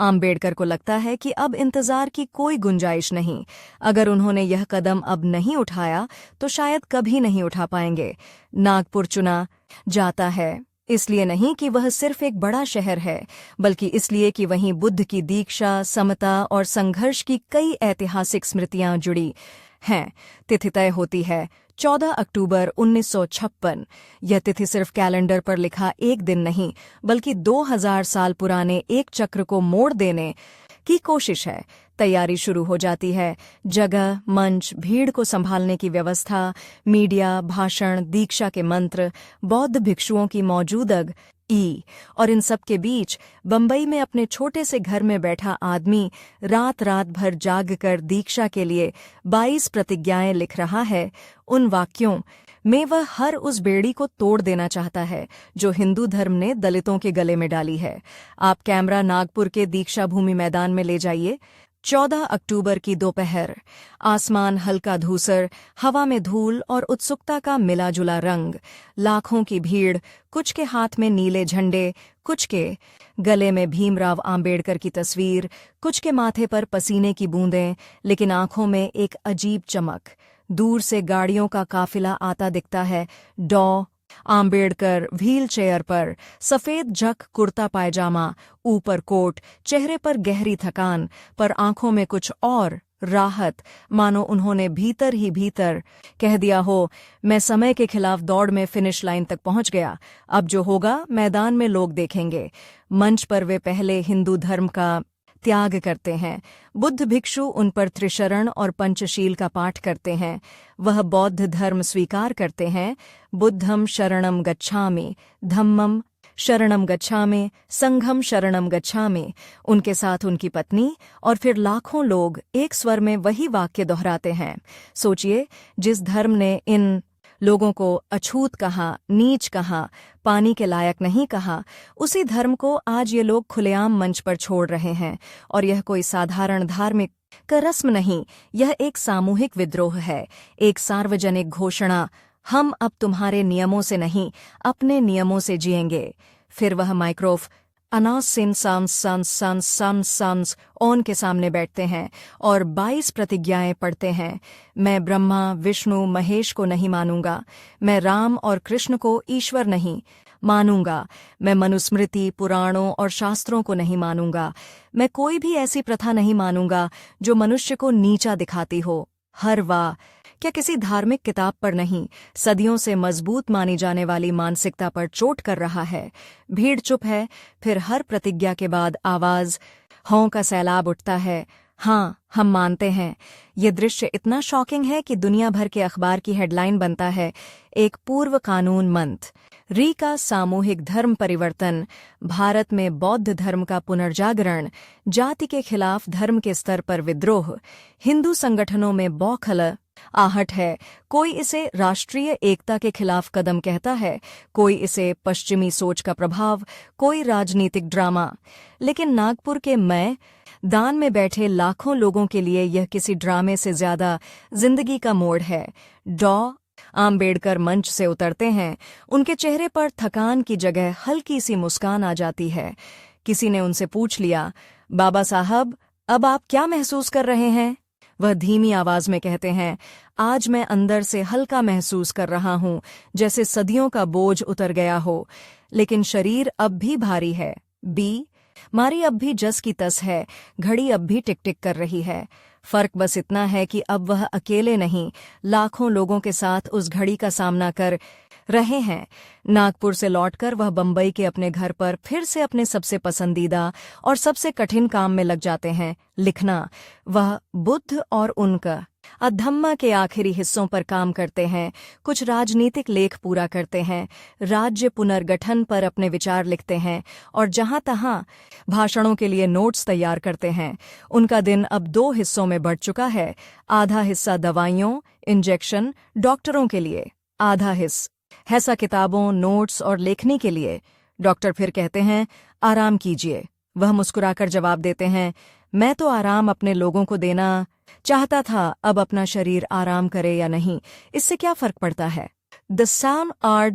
S1: आम्बेडकर को लगता है कि अब इंतजार की कोई गुंजाइश नहीं। अगर उन्होंने यह कदम अब नहीं उठाया तो शायद कभी नहीं उठा पाएंगे। नागपुर चुना जाता है इसलिए नहीं कि वह सिर्फ एक बड़ा शहर है, बल्कि इसलिए कि वहीं बुद्ध की दीक्षा, समता और संघर्ष की कई ऐतिहासिक स्मृतियां जुड़ी हैं। तिथि तय होती है 14 अक्टूबर 1956। यह तिथि सिर्फ कैलेंडर पर लिखा एक दिन नहीं, बल्कि 2000 साल पुराने एक चक्र को मोड़ देने की कोशिश है। तैयारी शुरू हो जाती है। जगह, मंच, भीड़ को संभालने की व्यवस्था, मीडिया, भाषण, दीक्षा के मंत्र, बौद्ध भिक्षुओं की मौजूदगी, और इन सब के बीच बंबई में अपने छोटे से घर में बैठा आदमी रात रात भर जाग कर दीक्षा के लिए 22 प्रतिज्ञाएं लिख रहा है। उन वाक्यों में वह हर उस बेड़ी को तोड़ देना चाहता है जो हिंदू धर्म ने दलितों के गले में डाली है। आप कैमरा नागपुर के दीक्षा भूमि मैदान में ले जाइए। 14 अक्टूबर की दोपहर। आसमान हल्का धूसर, हवा में धूल और उत्सुकता का मिला जुला रंग। लाखों की भीड़, कुछ के हाथ में नीले झंडे, कुछ के गले में भीमराव आम्बेडकर की तस्वीर, कुछ के माथे पर पसीने की बूंदें, लेकिन आंखों में एक अजीब चमक। दूर से गाड़ियों का काफिला आता दिखता है। आम्बेडकर व्हील चेयर पर, सफेद जख कुर्ता पायजामा, ऊपर कोट, चेहरे पर गहरी थकान, पर आंखों में कुछ और, राहत, मानो उन्होंने भीतर ही भीतर कह दिया हो, मैं समय के खिलाफ दौड़ में फिनिश लाइन तक पहुंच गया। अब जो होगा मैदान में लोग देखेंगे। मंच पर वे पहले हिंदू धर्म का त्याग करते हैं। बुद्ध भिक्षु उन पर त्रिशरण और पंचशील का पाठ करते हैं। वह बौद्ध धर्म स्वीकार करते हैं। बुद्धम शरणम गच्छामि, धम्मम शरणम गच्छामि, संघम शरणम गच्छामि। उनके साथ उनकी पत्नी और फिर लाखों लोग एक स्वर में वही वाक्य दोहराते हैं। सोचिए, जिस धर्म ने इन लोगों को अछूत कहा, नीच कहा, पानी के लायक नहीं कहा, उसी धर्म को आज ये लोग खुलेआम मंच पर छोड़ रहे हैं। और यह कोई साधारण धार्मिक का रस्म नहीं, यह एक सामूहिक विद्रोह है, एक सार्वजनिक घोषणा। हम अब तुम्हारे नियमों से नहीं, अपने नियमों से जिएंगे। फिर वह माइक्रोफ ऑन के सामने बैठते हैं और 22 प्रतिज्ञाएं पढ़ते हैं। मैं ब्रह्मा, विष्णु, महेश को नहीं मानूंगा। मैं राम और कृष्ण को ईश्वर नहीं मानूंगा। मैं मनुस्मृति, पुराणों और शास्त्रों को नहीं मानूंगा। मैं कोई भी ऐसी प्रथा नहीं मानूंगा जो मनुष्य को नीचा दिखाती हो। हर वाह क्या किसी धार्मिक किताब पर नहीं, सदियों से मजबूत मानी जाने वाली मानसिकता पर चोट कर रहा है। भीड़ चुप है। फिर हर प्रतिज्ञा के बाद आवाज, हों का सैलाब उठता है। हाँ, हम मानते हैं। ये दृश्य इतना शॉकिंग है कि दुनिया भर के अखबार की हेडलाइन बनता है, एक पूर्व कानून मंत्री का सामूहिक धर्म परिवर्तन, भारत में बौद्ध धर्म का पुनर्जागरण, जाति के खिलाफ धर्म के स्तर पर विद्रोह। हिंदू संगठनों में बौखल आहट है। कोई इसे राष्ट्रीय एकता के खिलाफ कदम कहता है, कोई इसे पश्चिमी सोच का प्रभाव, कोई राजनीतिक ड्रामा। लेकिन नागपुर के मैदान में बैठे लाखों लोगों के लिए यह किसी ड्रामे से ज्यादा जिंदगी का मोड़ है। आम्बेडकर मंच से उतरते हैं। उनके चेहरे पर थकान की जगह हल्की सी मुस्कान आ जाती है। किसी ने उनसे पूछ लिया, बाबा साहब, अब आप क्या महसूस कर रहे हैं? वह धीमी आवाज में कहते हैं, आज मैं अंदर से हल्का महसूस कर रहा हूं, जैसे सदियों का बोझ उतर गया हो, लेकिन शरीर अब भी भारी है। मारी अब भी जस की तस है, घड़ी अब भी टिक टिक कर रही है। फर्क बस इतना है कि अब वह अकेले नहीं, लाखों लोगों के साथ उस घड़ी का सामना कर रहे हैं। नागपुर से लौटकर वह बंबई के अपने घर पर फिर से अपने सबसे पसंदीदा और सबसे कठिन काम में लग जाते हैं, लिखना। वह बुद्ध और उनका अधम्मा के आखिरी हिस्सों पर काम करते हैं, कुछ राजनीतिक लेख पूरा करते हैं, राज्य पुनर्गठन पर अपने विचार लिखते हैं और जहां तहां भाषणों के लिए नोट्स तैयार करते हैं। उनका दिन अब 2 हिस्सों में बढ़ चुका है, आधा हिस्सा दवाइयों, इंजेक्शन, डॉक्टरों के लिए, आधा हिस्सा किताबों, नोट्स और लेखनी के लिए। डॉक्टर फिर कहते हैं, आराम कीजिए। वह मुस्कुराकर जवाब देते हैं, मैं तो आराम अपने लोगों को देना चाहता था, अब अपना शरीर आराम करे या नहीं, इससे क्या फर्क पड़ता है। द सन आर्ट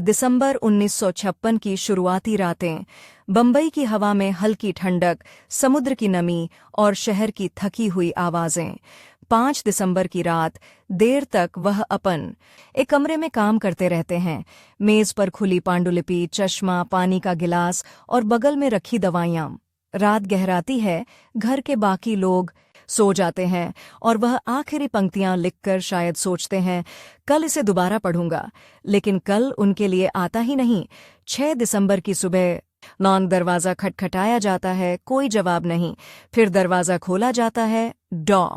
S1: दिसंबर 1956 की शुरुआती रातें। बंबई की हवा में हल्की ठंडक, समुद्र की नमी और शहर की थकी हुई आवाजें। 5 दिसंबर की रात देर तक वह एक कमरे में काम करते रहते हैं। मेज पर खुली पांडुलिपि, चश्मा, पानी का गिलास और बगल में रखी दवाइयां। रात गहराती है, घर के बाकी लोग सो जाते हैं और वह आखिरी पंक्तियां लिखकर शायद सोचते हैं, कल इसे दोबारा पढ़ूंगा। लेकिन कल उनके लिए आता ही नहीं। 6 दिसंबर की सुबह लॉन्ग दरवाजा खटखटाया जाता है, कोई जवाब नहीं। फिर दरवाजा खोला जाता है। डॉ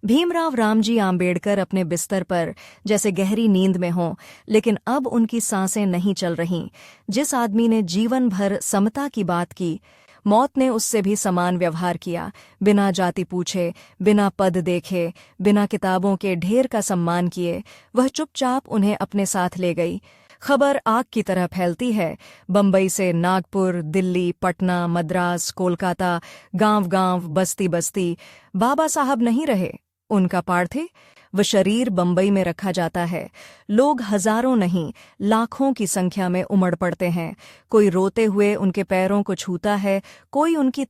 S1: भीमराव रामजी आम्बेडकर अपने बिस्तर पर जैसे गहरी नींद में हों, लेकिन अब उनकी सांसें नहीं चल रहीं। जिस आदमी ने जीवन भर समता की बात की, मौत ने उससे भी समान व्यवहार किया, बिना जाति पूछे, बिना पद देखे, बिना किताबों के ढेर का सम्मान किए। वह चुपचाप उन्हें अपने साथ ले गई। खबर आग की तरह फैलती है। बंबई से नागपुर, दिल्ली, पटना, मद्रास, कोलकाता, गांव-गांव, बस्ती-बस्ती। बाबा साहब नहीं रहे, उनका पार्थिव वह शरीर बंबई में रखा जाता है। लोग हजारों नहीं, लाखों की संख्या में उमड़ पड़ते हैं। कोई रोते हुए उनके पैरों को छूता है, कोई उनकी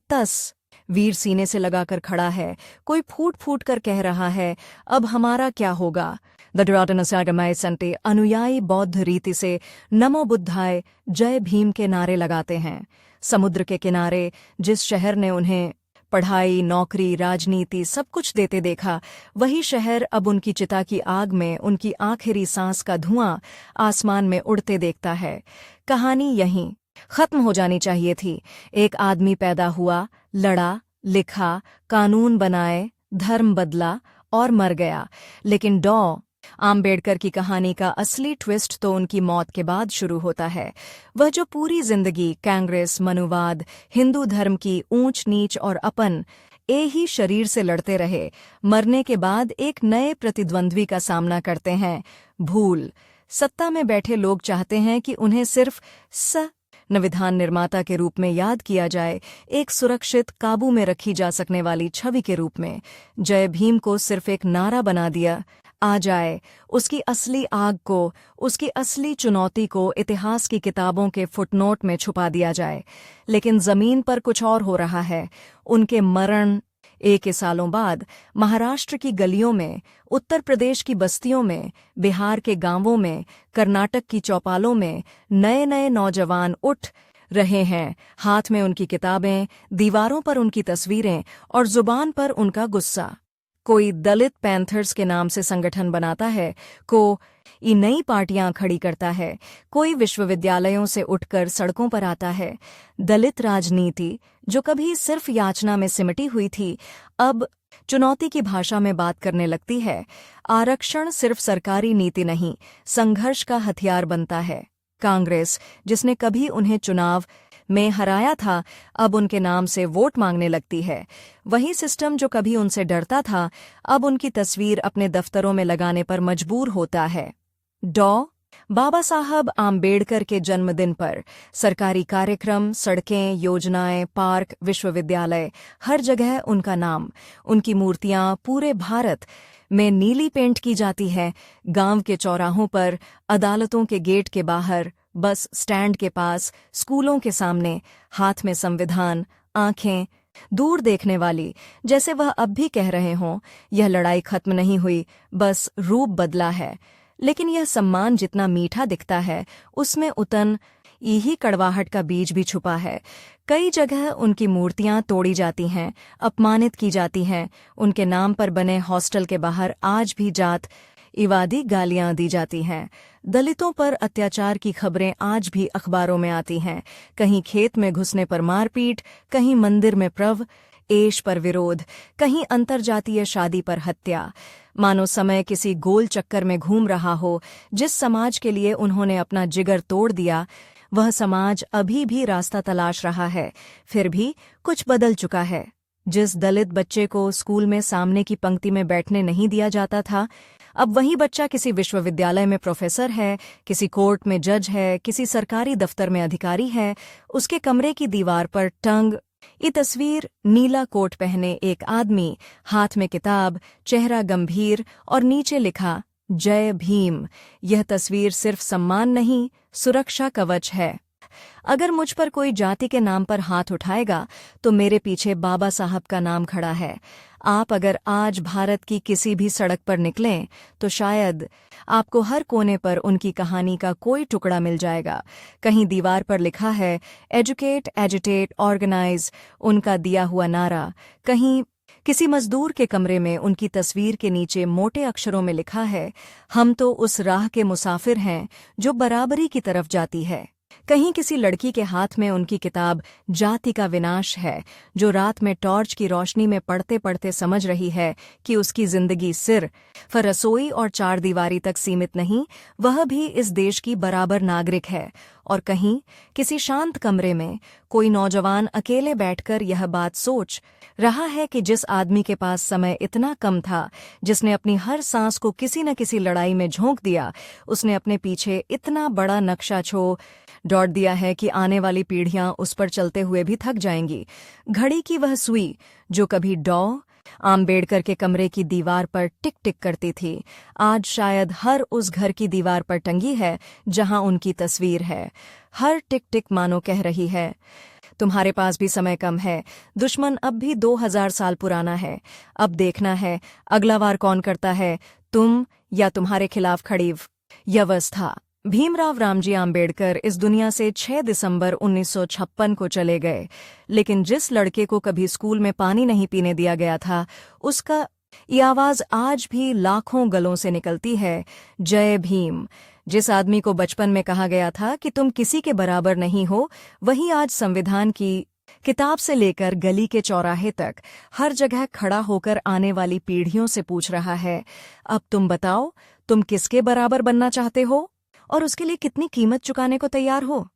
S1: वीर सीने से लगाकर खड़ा है, कोई फूट फूट कर कह रहा है, अब हमारा क्या होगा। द अनुयायी बौद्ध रीति से नमो बुद्धाय, जय भीम के नारे लगाते हैं। समुद्र के किनारे जिस शहर ने उन्हें पढ़ाई, नौकरी, राजनीति सब कुछ देते देखा, वही शहर अब उनकी चिता की आग में उनकी आखिरी सांस का धुआं आसमान में उड़ते देखता है। कहानी यहीं खत्म हो जानी चाहिए थी। एक आदमी पैदा हुआ, लड़ा, लिखा, कानून बनाए, धर्म बदला और मर गया। लेकिन डॉ आम्बेडकर की कहानी का असली ट्विस्ट तो उनकी मौत के बाद शुरू होता है। वह जो पूरी जिंदगी कांग्रेस, मनुवाद, हिंदू धर्म की ऊंच नीच और ही शरीर से लड़ते रहे, मरने के बाद एक नए प्रतिद्वंद्वी का सामना करते हैं, भूल। सत्ता में बैठे लोग चाहते हैं कि उन्हें सिर्फ संविधान निर्माता के रूप में याद किया जाए, एक सुरक्षित, काबू में रखी जा सकने वाली छवि के रूप में। जय भीम को सिर्फ एक नारा बना दिया आ जाए, उसकी असली आग को, उसकी असली चुनौती को इतिहास की किताबों के फुटनोट में छुपा दिया जाए। लेकिन जमीन पर कुछ और हो रहा है। उनके मरण के सालों बाद महाराष्ट्र की गलियों में, उत्तर प्रदेश की बस्तियों में, बिहार के गांवों में, कर्नाटक की चौपालों में नए नए नौजवान उठ रहे हैं। हाथ में उनकी किताबें, दीवारों पर उनकी तस्वीरें और जुबान पर उनका गुस्सा। कोई दलित पैंथर्स के नाम से संगठन बनाता है, कोई नई पार्टियां खड़ी करता है, कोई विश्वविद्यालयों से उठकर सड़कों पर आता है। दलित राजनीति, जो कभी सिर्फ याचना में सिमटी हुई थी, अब चुनौती की भाषा में बात करने लगती है। आरक्षण सिर्फ सरकारी नीति नहीं, संघर्ष का हथियार बनता है। कांग्रेस, जिसने कभी उन्हें चुनाव में हराया था, अब उनके नाम से वोट मांगने लगती है। वही सिस्टम जो कभी उनसे डरता था, अब उनकी तस्वीर अपने दफ्तरों में लगाने पर मजबूर होता है। डॉ बाबा साहब आम्बेडकर के जन्मदिन पर सरकारी कार्यक्रम, सड़कें, योजनाएं, पार्क, विश्वविद्यालय, हर जगह उनका नाम, उनकी मूर्तियां पूरे भारत में नीली पेंट की जाती है। गांव के चौराहों पर, अदालतों के गेट के बाहर, बस स्टैंड के पास, स्कूलों के सामने, हाथ में संविधान, आंखें दूर देखने वाली, जैसे वह अब भी कह रहे हों, यह लड़ाई खत्म नहीं हुई, बस रूप बदला है। लेकिन यह सम्मान जितना मीठा दिखता है, उसमें उतन यही कड़वाहट का बीज भी छुपा है। कई जगह उनकी मूर्तियां तोड़ी जाती हैं, अपमानित की जाती हैं। उनके नाम पर बने हॉस्टल के बाहर आज भी जात इवादी गालियां दी जाती हैं। दलितों पर अत्याचार की खबरें आज भी अखबारों में आती हैं। कहीं खेत में घुसने पर मारपीट, कहीं मंदिर में प्रवेश पर विरोध, कहीं अंतरजातीय शादी पर हत्या। मानो समय किसी गोल चक्कर में घूम रहा हो। जिस समाज के लिए उन्होंने अपना जिगर तोड़ दिया, वह समाज अभी भी रास्ता तलाश रहा है। फिर भी कुछ बदल चुका है। जिस दलित बच्चे को स्कूल में सामने की पंक्ति में बैठने नहीं दिया जाता था, अब वही बच्चा किसी विश्वविद्यालय में प्रोफेसर है, किसी कोर्ट में जज है, किसी सरकारी दफ्तर में अधिकारी है। उसके कमरे की दीवार पर टंग ये तस्वीर, नीला कोट पहने एक आदमी, हाथ में किताब, चेहरा गंभीर और नीचे लिखा जय भीम। यह तस्वीर सिर्फ सम्मान नहीं, सुरक्षा कवच है। अगर मुझ पर कोई जाति के नाम पर हाथ उठाएगा तो मेरे पीछे बाबा साहब का नाम खड़ा है। आप अगर आज भारत की किसी भी सड़क पर निकलें तो शायद आपको हर कोने पर उनकी कहानी का कोई टुकड़ा मिल जाएगा। कहीं दीवार पर लिखा है एजुकेट, एजिटेट, ऑर्गेनाइज, उनका दिया हुआ नारा। कहीं किसी मजदूर के कमरे में उनकी तस्वीर के नीचे मोटे अक्षरों में लिखा है हम तो उस राह के मुसाफिर हैं जो बराबरी की तरफ जाती है। कहीं किसी लड़की के हाथ में उनकी किताब जाति का विनाश है, जो रात में टॉर्च की रोशनी में पढ़ते पढ़ते समझ रही है कि उसकी जिंदगी सिर्फ रसोई और चारदीवारी तक सीमित नहीं, वह भी इस देश की बराबर नागरिक है। और कहीं किसी शांत कमरे में कोई नौजवान अकेले बैठकर यह बात सोच रहा है कि जिस आदमी के पास समय इतना कम था, जिसने अपनी हर सांस को किसी न किसी लड़ाई में झोंक दिया, उसने अपने पीछे इतना बड़ा नक्शा दौड़ दिया है कि आने वाली पीढ़ियां उस पर चलते हुए भी थक जाएंगी। घड़ी की वह सुई जो कभी आम्बेडकर के कमरे की दीवार पर टिक टिक करती थी, आज शायद हर उस घर की दीवार पर टंगी है जहां उनकी तस्वीर है। हर टिक टिक मानो कह रही है तुम्हारे पास भी समय कम है, दुश्मन अब भी 2000 साल पुराना है। अब देखना है अगला वार कौन करता है, तुम या तुम्हारे खिलाफ खड़ी व्यवस्था। भीमराव रामजी आम्बेडकर इस दुनिया से 6 दिसंबर 1956 को चले गए, लेकिन जिस लड़के को कभी स्कूल में पानी नहीं पीने दिया गया था, उसका ये आवाज आज भी लाखों गलों से निकलती है, जय भीम। जिस आदमी को बचपन में कहा गया था कि तुम किसी के बराबर नहीं हो, वही आज संविधान की किताब से लेकर गली के चौराहे तक हर जगह खड़ा होकर आने वाली पीढ़ियों से पूछ रहा है, अब तुम बताओ, तुम किसके बराबर बनना चाहते हो और उसके लिए कितनी कीमत चुकाने को तैयार हो।